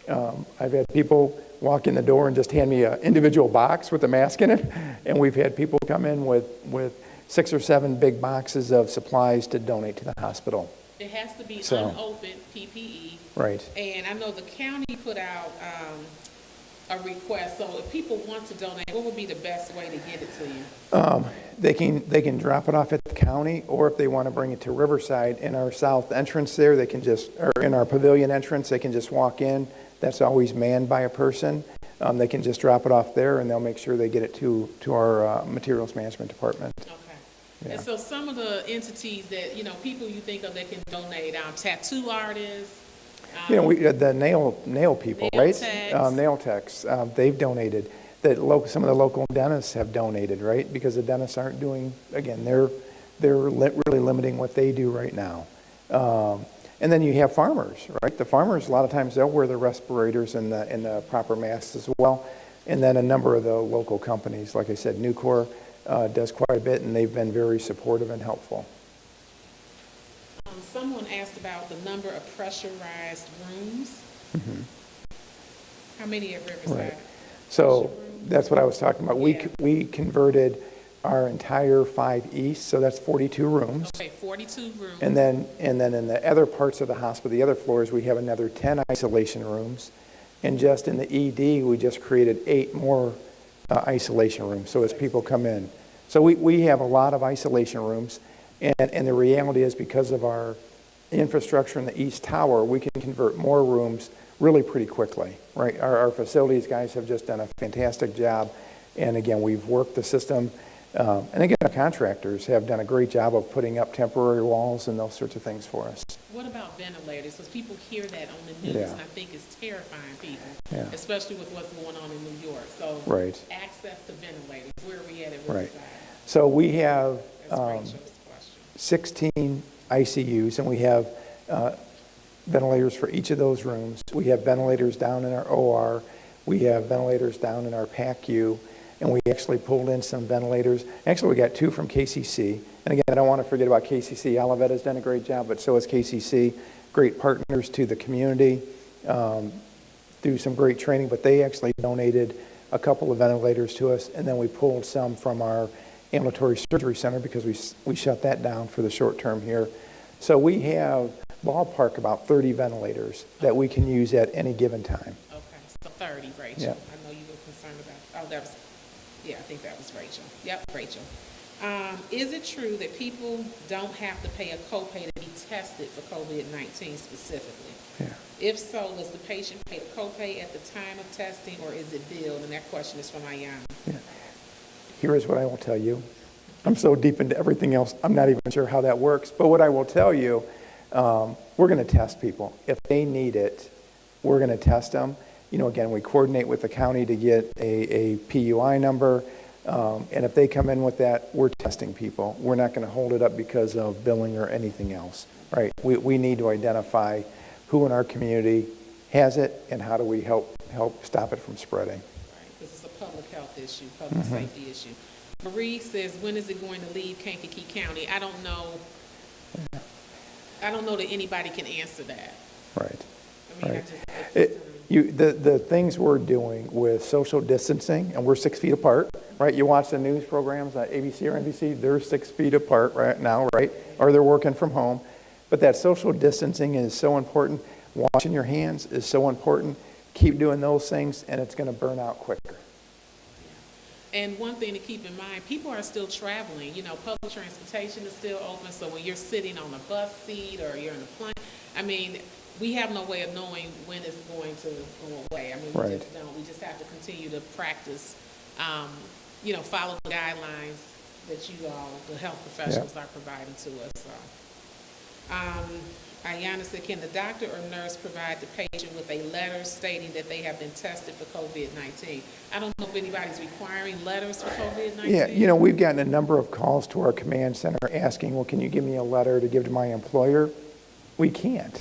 [SPEAKER 2] I've had people walk in the door and just hand me an individual box with a mask in it. And we've had people come in with 6 or 7 big boxes of supplies to donate to the hospital.
[SPEAKER 1] It has to be
[SPEAKER 2] So,
[SPEAKER 1] unopened PPE.
[SPEAKER 2] right.
[SPEAKER 1] And I know the county put out a request, so if people want to donate, what would be the best way to get it to you?
[SPEAKER 2] They can drop it off at the county, or if they want to bring it to Riverside, in our south entrance there, they can just, or in our pavilion entrance, they can just walk in. That's always manned by a person. They can just drop it off there, and they'll make sure they get it to our materials management department.
[SPEAKER 1] Okay.
[SPEAKER 2] Yeah.
[SPEAKER 1] And so some of the entities that, people you think of that can donate, tattoo artists.
[SPEAKER 2] The nail people,
[SPEAKER 1] Nail
[SPEAKER 2] right?
[SPEAKER 1] techs.
[SPEAKER 2] Nail techs, they've donated. Some of the local dentists have donated, right? Because the dentists aren't doing, again, they're really limiting what they do right now. And then you have farmers, right? The farmers, a lot of times, they'll wear the respirators and the proper masks as well. And then a number of the local companies, like I said, Nucor does quite a bit, and they've been very supportive and helpful.
[SPEAKER 1] Someone asked about the number of pressurized rooms.
[SPEAKER 2] Mm-hmm.
[SPEAKER 1] How many at Riverside?
[SPEAKER 2] Right. So that's what I was talking about.
[SPEAKER 1] Yeah.
[SPEAKER 2] We converted our entire 5 East, so that's 42 rooms.
[SPEAKER 1] Okay, 42 rooms.
[SPEAKER 2] And then in the other parts of the hospital, the other floors, we have another 10 isolation rooms. And just in the ED, we just created 8 more isolation rooms, so as people come in. So we have a lot of isolation rooms, and the reality is, because of our infrastructure in the East Tower, we can convert more rooms really pretty quickly, right? Our facilities guys have just done a fantastic job, and again, we've worked the system. And again, our contractors have done a great job of putting up temporary walls and those sorts of things for us.
[SPEAKER 1] What about ventilators? Because people hear that on the news,
[SPEAKER 2] Yeah.
[SPEAKER 1] and I think it's terrifying people,
[SPEAKER 2] Yeah.
[SPEAKER 1] especially with what's going on in New York. So
[SPEAKER 2] Right.
[SPEAKER 1] access to ventilators, where are we at
[SPEAKER 2] Right.
[SPEAKER 1] Riverside?
[SPEAKER 2] So we have
[SPEAKER 1] That's Rachel's question.
[SPEAKER 2] 16 ICUs, and we have ventilators for each of those rooms. We have ventilators down in our OR. We have ventilators down in our PACU. And we actually pulled in some ventilators. Actually, we got 2 from KCC. And again, I don't want to forget about KCC. Olivet has done a great job, but so has KCC. Great partners to the community, do some great training, but they actually donated a couple of ventilators to us. And then we pulled some from our ambulatory surgery center, because we shut that down for the short term here. So we have ballpark about 30 ventilators that we can use at any given time.
[SPEAKER 1] Okay, so 30, Rachel.
[SPEAKER 2] Yeah.
[SPEAKER 1] I know you were concerned about, I think that was Rachel. Yep, Rachel. Is it true that people don't have to pay a copay to be tested for COVID-19 specifically?
[SPEAKER 2] Yeah.
[SPEAKER 1] If so, does the patient pay the copay at the time of testing, or is it billed? And that question is from Ayana.
[SPEAKER 2] Yeah. Here is what I will tell you. I'm so deep into everything else, I'm not even sure how that works. But what I will tell you, we're going to test people. If they need it, we're going to test them. Again, we coordinate with the county to get a PUI number. And if they come in with that, we're testing people. We're not going to hold it up because of billing or anything else, right? We need to identify who in our community has it, and how do we help stop it from spreading.
[SPEAKER 1] Right, this is a public health issue, public safety issue. Marie says, when is it going to leave Kankakee County? I don't know that anybody can answer that.
[SPEAKER 2] Right.
[SPEAKER 1] I mean,
[SPEAKER 2] Right. The things we're doing with social distancing, and we're 6 feet apart, right? You watch the news programs on ABC or NBC, they're 6 feet apart right now, right? Or they're working from home. But that social distancing is so important. Washing your hands is so important. Keep doing those things, and it's going to burn out quicker.
[SPEAKER 1] And one thing to keep in mind, people are still traveling. Public transportation is still open, so when you're sitting on a bus seat or you're in a plane, I mean, we have no way of knowing when it's going to go away. I mean, we
[SPEAKER 2] Right.
[SPEAKER 1] just don't. We just have to continue to practice, follow the guidelines that you all, the health professionals, are providing to us. So, Ayana said, can the doctor or nurse provide the patient with a letter stating that they have been tested for COVID-19? I don't know if anybody's requiring letters for COVID-19.
[SPEAKER 2] Yeah, we've gotten a number of calls to our command center asking, well, can you give me a letter to give to my employer? We can't.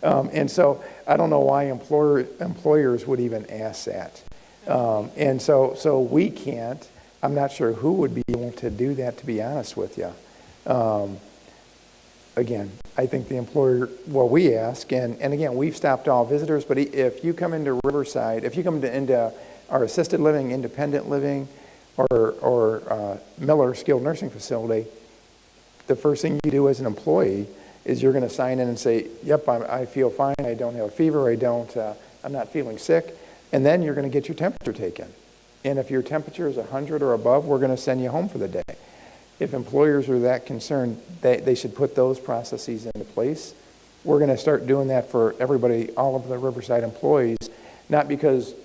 [SPEAKER 2] And so I don't know why employers would even ask that. And so we can't. I'm not sure who would be able to do that, to be honest with you. Again, I think the employer, well, we ask, and again, we've stopped all visitors, but if you come into Riverside, if you come into our assisted living, independent living, or Miller skilled nursing facility, the first thing you do as an employee is you're going to sign in and say, yep, I feel fine, I don't have a fever, I'm not feeling sick, and then you're going to get your temperature taken. And if your temperature is 100 or above, we're going to send you home for the day. If employers are that concerned, they should put those processes into place. We're going to start doing that for everybody, all of the Riverside employees, not because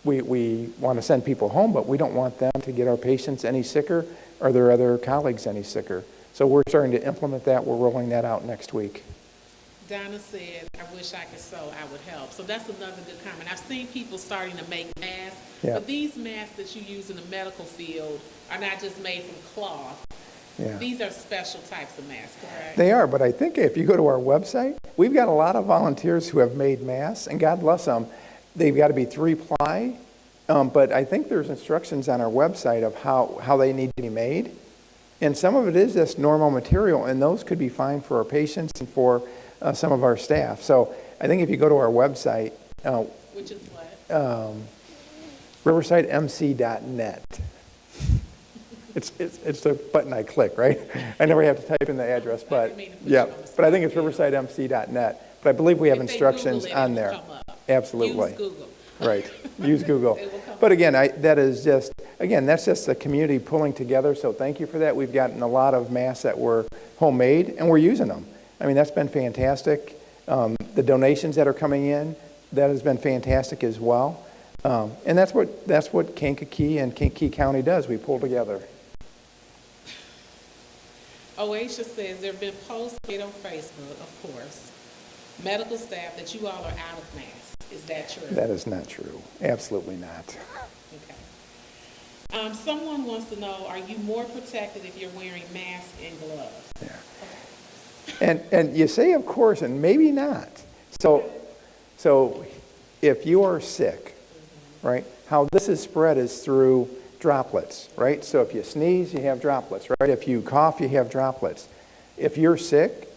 [SPEAKER 2] we want to send people home, but we don't want them to get our patients any sicker or their other colleagues any sicker. So we're starting to implement that. We're rolling that out next week.
[SPEAKER 1] Donna said, I wish I could sew, I would help. So that's another good comment. I've seen people starting to make masks, but these masks that you use in the medical field are not just made from cloth.
[SPEAKER 2] Yeah.
[SPEAKER 1] These are special types of masks, correct?
[SPEAKER 2] They are, but I think if you go to our website, we've got a lot of volunteers who have made masks, and God bless them. They've got to be 3-ply, but I think there's instructions on our website of how they need to be made. And some of it is just normal material, and those could be fine for our patients and for some of our staff. So I think if you go to our website,
[SPEAKER 1] which is what?
[SPEAKER 2] riversidemc.net. It's the button I click, right? I never have to type in the address, but yeah. But I think it's riversidemc.net. But I believe we have instructions on there. Absolutely.
[SPEAKER 1] Use Google.
[SPEAKER 2] Right. Use Google. But again, that's just the community pulling together. So thank you for that. We've gotten a lot of masks that were homemade, and we're using them. I mean, that's been fantastic. The donations that are coming in, that has been fantastic as well. And that's what Kankakee and Kankakee County does. We pull together.
[SPEAKER 1] Oasia says there have been posts made on Facebook, of course, medical staff that you all are out of masks. Is that true?
[SPEAKER 2] That is not true. Absolutely not.
[SPEAKER 1] Okay. Someone wants to know, are you more protected if you're wearing masks and gloves?
[SPEAKER 2] Yeah. And you say, of course, and maybe not. So if you are sick, right, how this is spread is through droplets, right? So if you sneeze, you have droplets, right? If you cough, you have droplets. If you're sick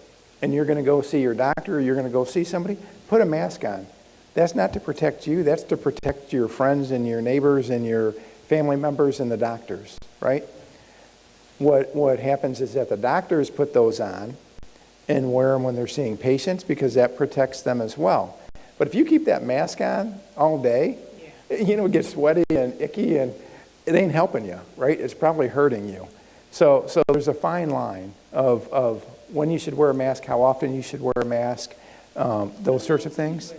[SPEAKER 2] and you're going to go see your doctor or you're going to go see somebody, put a mask on. That's not to protect you. That's to protect your friends and your neighbors and your family members and the doctors, right? What happens is that the doctors put those on and wear them when they're seeing patients because that protects them as well. But if you keep that mask on all day, it gets sweaty and icky and it ain't helping you, right? It's probably hurting you. So there's a fine line of when you should wear a mask, how often you should wear a mask, those sorts of things.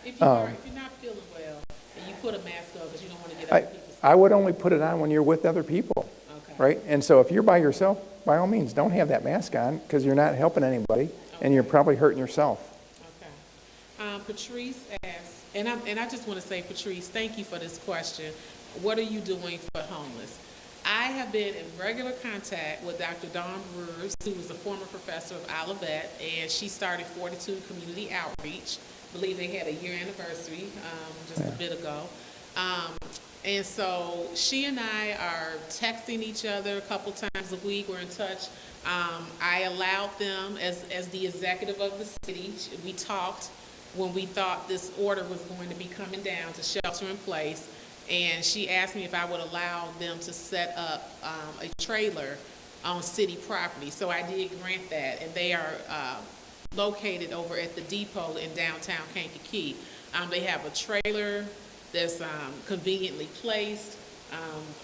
[SPEAKER 1] If you're not feeling well and you put a mask on because you don't want to get other people's
[SPEAKER 2] I would only put it on when you're with other people, right? And so if you're by yourself, by all means, don't have that mask on because you're not helping anybody and you're probably hurting yourself.
[SPEAKER 1] Okay. Patrice asks, and I just want to say, Patrice, thank you for this question. What are you doing for homeless? I have been in regular contact with Dr. Dawn Brewers, who is a former professor of Olivet, and she started 42 Community Outreach. I believe they had a year anniversary just a bit ago. And so she and I are texting each other a couple times a week. We're in touch. I allowed them, as the executive of the city, we talked when we thought this order was going to be coming down to shelter in place. And she asked me if I would allow them to set up a trailer on city property. So I did grant that, and they are located over at the depot in downtown Kankakee. They have a trailer that's conveniently placed.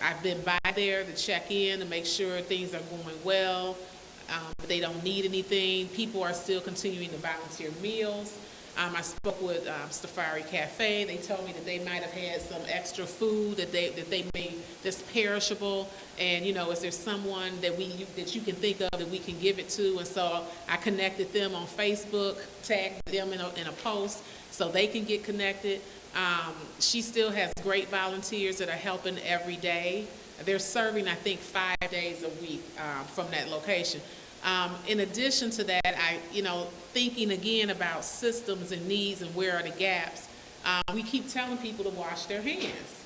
[SPEAKER 1] I've been by there to check in to make sure things are going well. They don't need anything. People are still continuing to volunteer meals. I spoke with Stafari Cafe. They told me that they might have had some extra food that they made that's perishable. And is there someone that you can think of that we can give it to? And so I connected them on Facebook, tagged them in a post so they can get connected. She still has great volunteers that are helping every day. They're serving, I think, 5 days a week from that location. In addition to that, thinking again about systems and needs and where are the gaps, we keep telling people to wash their hands,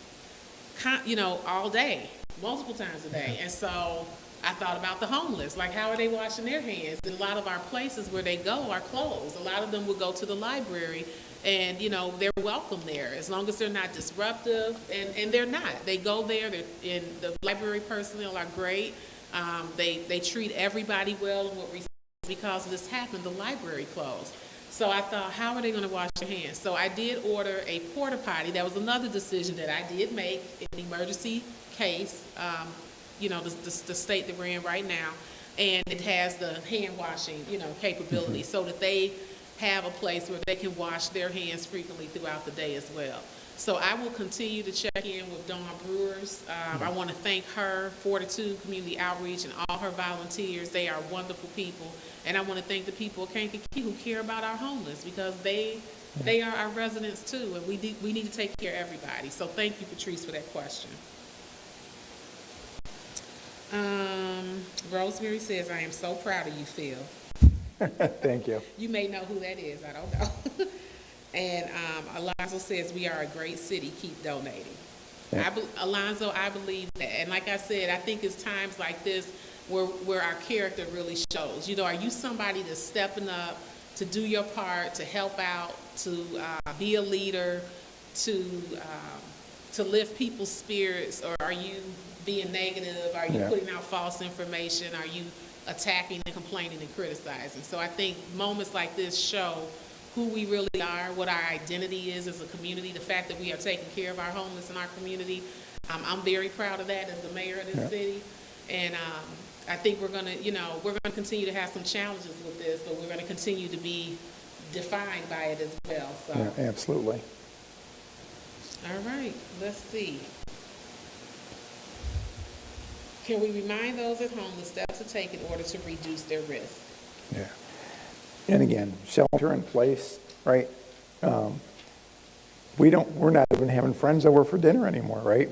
[SPEAKER 1] all day, multiple times a day. And so I thought about the homeless, like how are they washing their hands? And a lot of our places where they go are closed. A lot of them would go to the library and, they're welcome there as long as they're not disruptive, and they're not. They go there, and the library personnel are great. They treat everybody well, and what because this happened, the library closed. So I thought, how are they going to wash their hands? So I did order a porta potty. That was another decision that I did make in an emergency case, the state that we're in right now. And it has the hand washing, capability so that they have a place where they can wash their hands frequently throughout the day as well. So I will continue to check in with Dawn Brewers. I want to thank her, Fortitude Community Outreach, and all her volunteers. They are wonderful people. And I want to thank the people of Kankakee who care about our homeless, because they are our residents too, and we need to take care of everybody. So thank you, Patrice, for that question. Rosemary says, I am so proud of you, Phil.
[SPEAKER 2] Thank you.
[SPEAKER 1] You may know who that is, I don't know. And Alonzo says, we are a great city, keep donating. Yeah. Alonzo, I believe that. And like I said, I think it's times like this where our character really shows. Are you somebody that's stepping up to do your part, to help out, to be a leader, to lift people's spirits, or are you being negative? Are you putting out false information? Are you attacking and complaining and criticizing? So I think moments like this show who we really are, what our identity is as a community, the fact that we are taking care of our homeless in our community. I'm very proud of that as the mayor of this city. And I think we're gonna continue to have some challenges with this, but we're gonna continue to be defined by it as well. So.
[SPEAKER 2] Yeah, absolutely.
[SPEAKER 1] All right, let's see. Can we remind those at home the steps to take in order to reduce their risk?
[SPEAKER 2] Yeah. And again, shelter in place, right? We're not even having friends over for dinner anymore, right?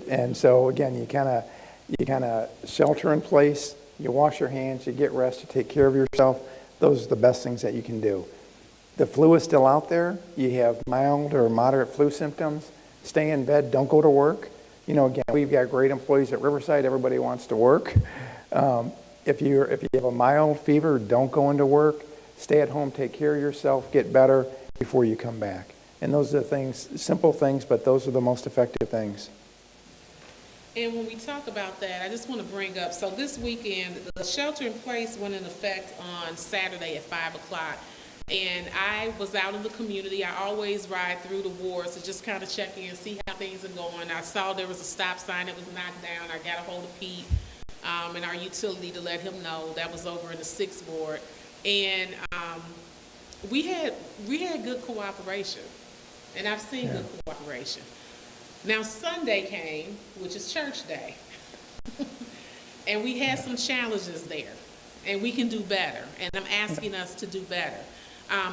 [SPEAKER 2] And so again, you kind of shelter in place, you wash your hands, you get rest, you take care of yourself. Those are the best things that you can do. The flu is still out there. You have mild or moderate flu symptoms. Stay in bed, don't go to work. Again, we've got great employees at Riverside. Everybody wants to work. If you have a mild fever, don't go into work. Stay at home, take care of yourself, get better before you come back. And those are the things, simple things, but those are the most effective things.
[SPEAKER 1] And when we talk about that, I just want to bring up, so this weekend, the shelter in place went in effect on Saturday at 5 o'clock. And I was out in the community. I always ride through the wards to just kind of check in, see how things are going. I saw there was a stop sign that was knocked down. I got a hold of Pete and our utility to let him know. That was over in the 6th ward. And we had good cooperation, and I've seen good cooperation. Now Sunday came, which is church day, and we had some challenges there, and we can do better, and I'm asking us to do better.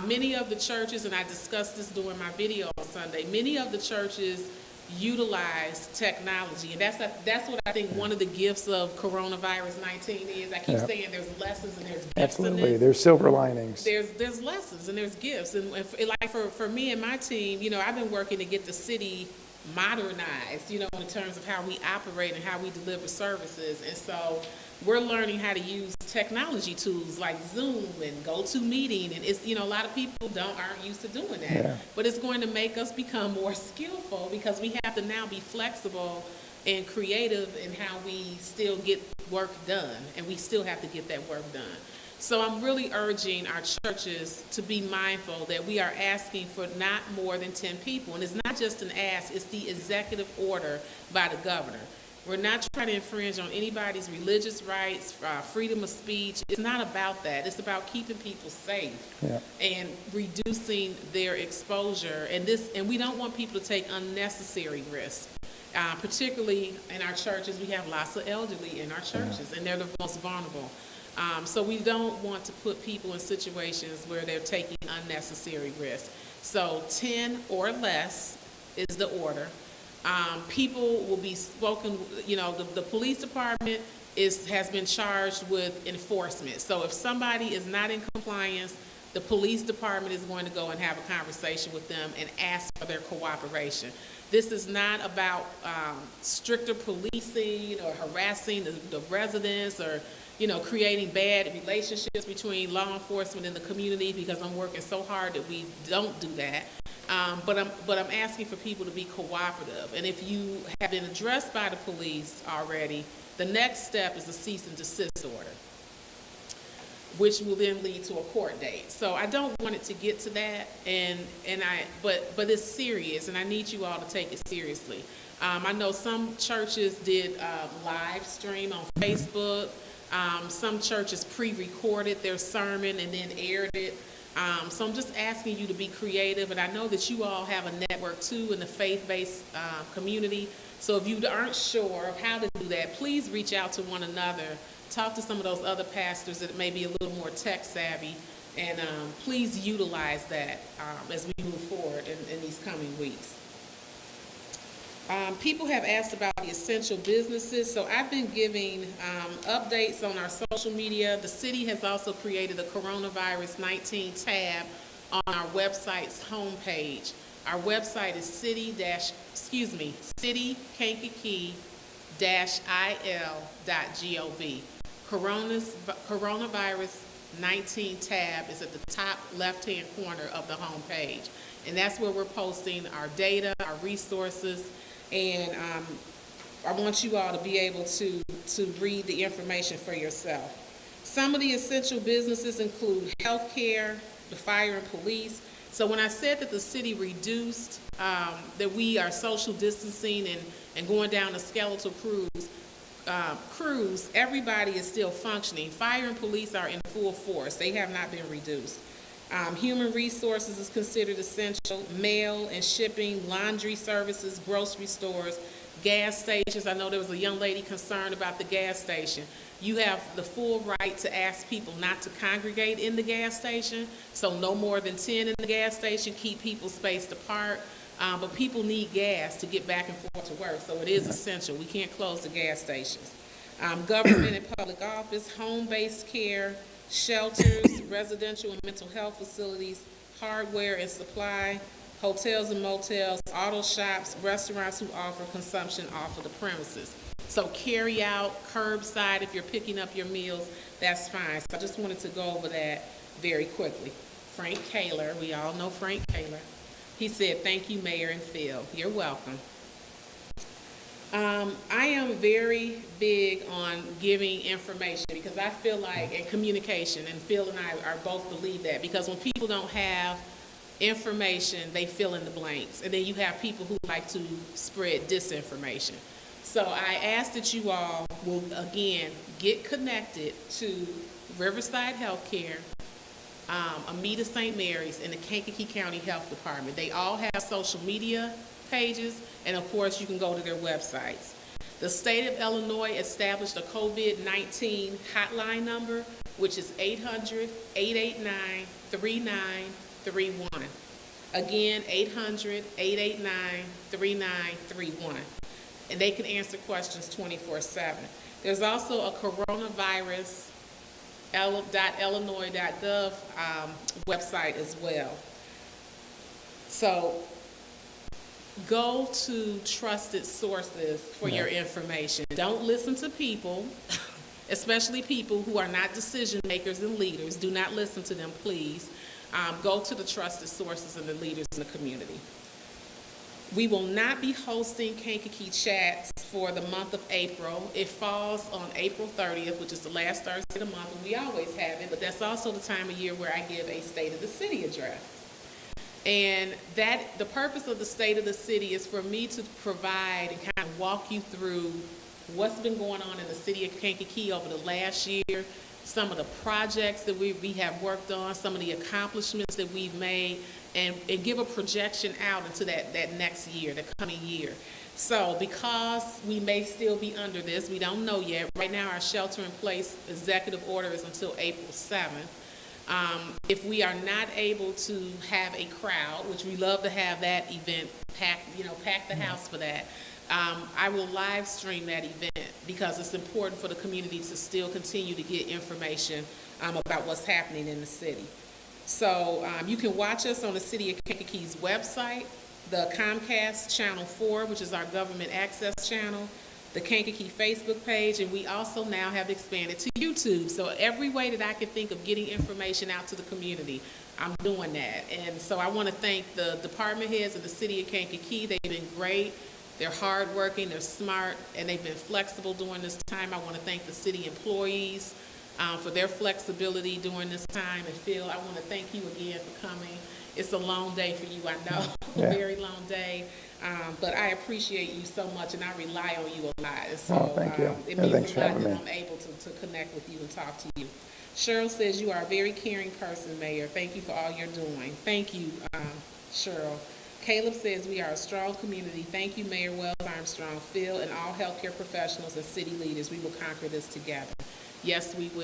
[SPEAKER 1] Many of the churches, and I discussed this during my video on Sunday, many of the churches utilize technology, and that's what I think one of the gifts of coronavirus 19 is. I keep saying there's lessons and there's gifts.
[SPEAKER 2] Absolutely, there's silver linings.
[SPEAKER 1] There's lessons and there's gifts, and like for me and my team, I've been working to get the city modernized, in terms of how we operate and how we deliver services, and so we're learning how to use technology tools like Zoom and GoToMeeting, and it's, a lot of people aren't used to doing that, but it's going to make us become more skillful because we have to now be flexible and creative in how we still get work done, and we still have to get that work done. So I'm really urging our churches to be mindful that we are asking for not more than 10 people, and it's not just an ask, it's the executive order by the governor. We're not trying to infringe on anybody's religious rights, freedom of speech. It's not about that. It's about keeping people safe and reducing their exposure. And we don't want people to take unnecessary risks. Particularly in our churches, we have lots of elderly in our churches, and they're the most vulnerable. So we don't want to put people in situations where they're taking unnecessary risks. So 10 or less is the order. People will be spoken, the police department has been charged with enforcement. So if somebody is not in compliance, the police department is going to go and have a conversation with them and ask for their cooperation. This is not about stricter policing or harassing the residents or, creating bad relationships between law enforcement and the community, because I'm working so hard that we don't do that. But I'm asking for people to be cooperative. And if you have been addressed by the police already, the next step is a cease and desist order, which will then lead to a court date. So I don't want it to get to that, but it's serious, and I need you all to take it seriously. I know some churches did live stream on Facebook. Some churches pre-recorded their sermon and then aired it. So I'm just asking you to be creative, and I know that you all have a network too in the faith-based community. So if you aren't sure of how to do that, please reach out to one another. Talk to some of those other pastors that may be a little more tech savvy, and please utilize that as we move forward in these coming weeks. People have asked about the essential businesses, so I've been giving updates on our social media. The city has also created a coronavirus 19 tab on our website's homepage. Our website is citykankakee-il.gov. Coronavirus 19 tab is at the top left-hand corner of the homepage, and that's where we're posting our data, our resources, and I want you all to be able to read the information for yourself. Some of the essential businesses include healthcare, the fire and police. So when I said that the city reduced, that we are social distancing and going down a skeletal cruise, everybody is still functioning. Fire and police are in full force. They have not been reduced. Human resources is considered essential. Mail and shipping, laundry services, grocery stores, gas stations. I know there was a young lady concerned about the gas station. You have the full right to ask people not to congregate in the gas station, so no more than 10 in the gas station. Keep people spaced apart. But people need gas to get back and forth to work, so it is essential. We can't close the gas stations. Government and public office, home-based care, shelters, residential and mental health facilities, hardware and supply, hotels and motels, auto shops, restaurants who offer consumption off of the premises. So carry out, curbside, if you're picking up your meals, that's fine. So I just wanted to go over that very quickly. Frank Kaler, we all know Frank Kaler. He said, "Thank you, Mayor and Phil." You're welcome. I am very big on giving information because I feel like, and communication, and Phil and I are both believe that, because when people don't have information, they fill in the blanks, and then you have people who like to spread disinformation. So I ask that you all will, again, get connected to Riverside Healthcare, Amita St. Mary's, and the Kankakee County Health Department. They all have social media pages, and of course you can go to their websites. The state of Illinois established a COVID-19 hotline number, which is 800-889-3931. Again, 800-889-3931. And they can answer questions 24/7. There's also a coronavirus.illinois.gov website as well. So go to trusted sources for your information. Don't listen to people, especially people who are not decision makers and leaders. Do not listen to them, please. Go to the trusted sources and the leaders in the community. We will not be hosting Kankakee Chats for the month of April. It falls on April 30th, which is the last Thursday of the month, and we always have it, but that's also the time of year where I give a State of the City address. And the purpose of the State of the City is for me to provide and kind of walk you through what's been going on in the city of Kankakee over the last year, some of the projects that we have worked on, some of the accomplishments that we've made, and give a projection out into that next year, the coming year. So because we may still be under this, we don't know yet. Right now our shelter-in-place executive order is until April 7th. If we are not able to have a crowd, which we love to have that event, pack the house for that, I will live stream that event because it's important for the community to still continue to get information about what's happening in the city. So you can watch us on the City of Kankakee's website. the Comcast Channel 4, which is our government access channel, the Kankakee Facebook page, and we also now have expanded to YouTube. So every way that I can think of getting information out to the community, I'm doing that. And so I want to thank the department heads of the city of Kankakee. They've been great. They're hardworking, they're smart, and they've been flexible during this time. I want to thank the city employees for their flexibility during this time. And Phil, I want to thank you again for coming. It's a long day for you, I know, a very long day. But I appreciate you so much, and I rely on you a lot. And so
[SPEAKER 2] thank you.
[SPEAKER 1] it means
[SPEAKER 2] Thanks
[SPEAKER 1] a
[SPEAKER 2] for
[SPEAKER 1] lot
[SPEAKER 2] having
[SPEAKER 1] that
[SPEAKER 2] me.
[SPEAKER 1] I'm able to connect with you and talk to you. Cheryl says you are a very caring person, Mayor. Thank you for all you're doing. Thank you, Cheryl. Caleb says we are a strong community. Thank you, Mayor Wells-Armstrong, Phil, and all healthcare professionals and city leaders. We will conquer this together. Yes, we will.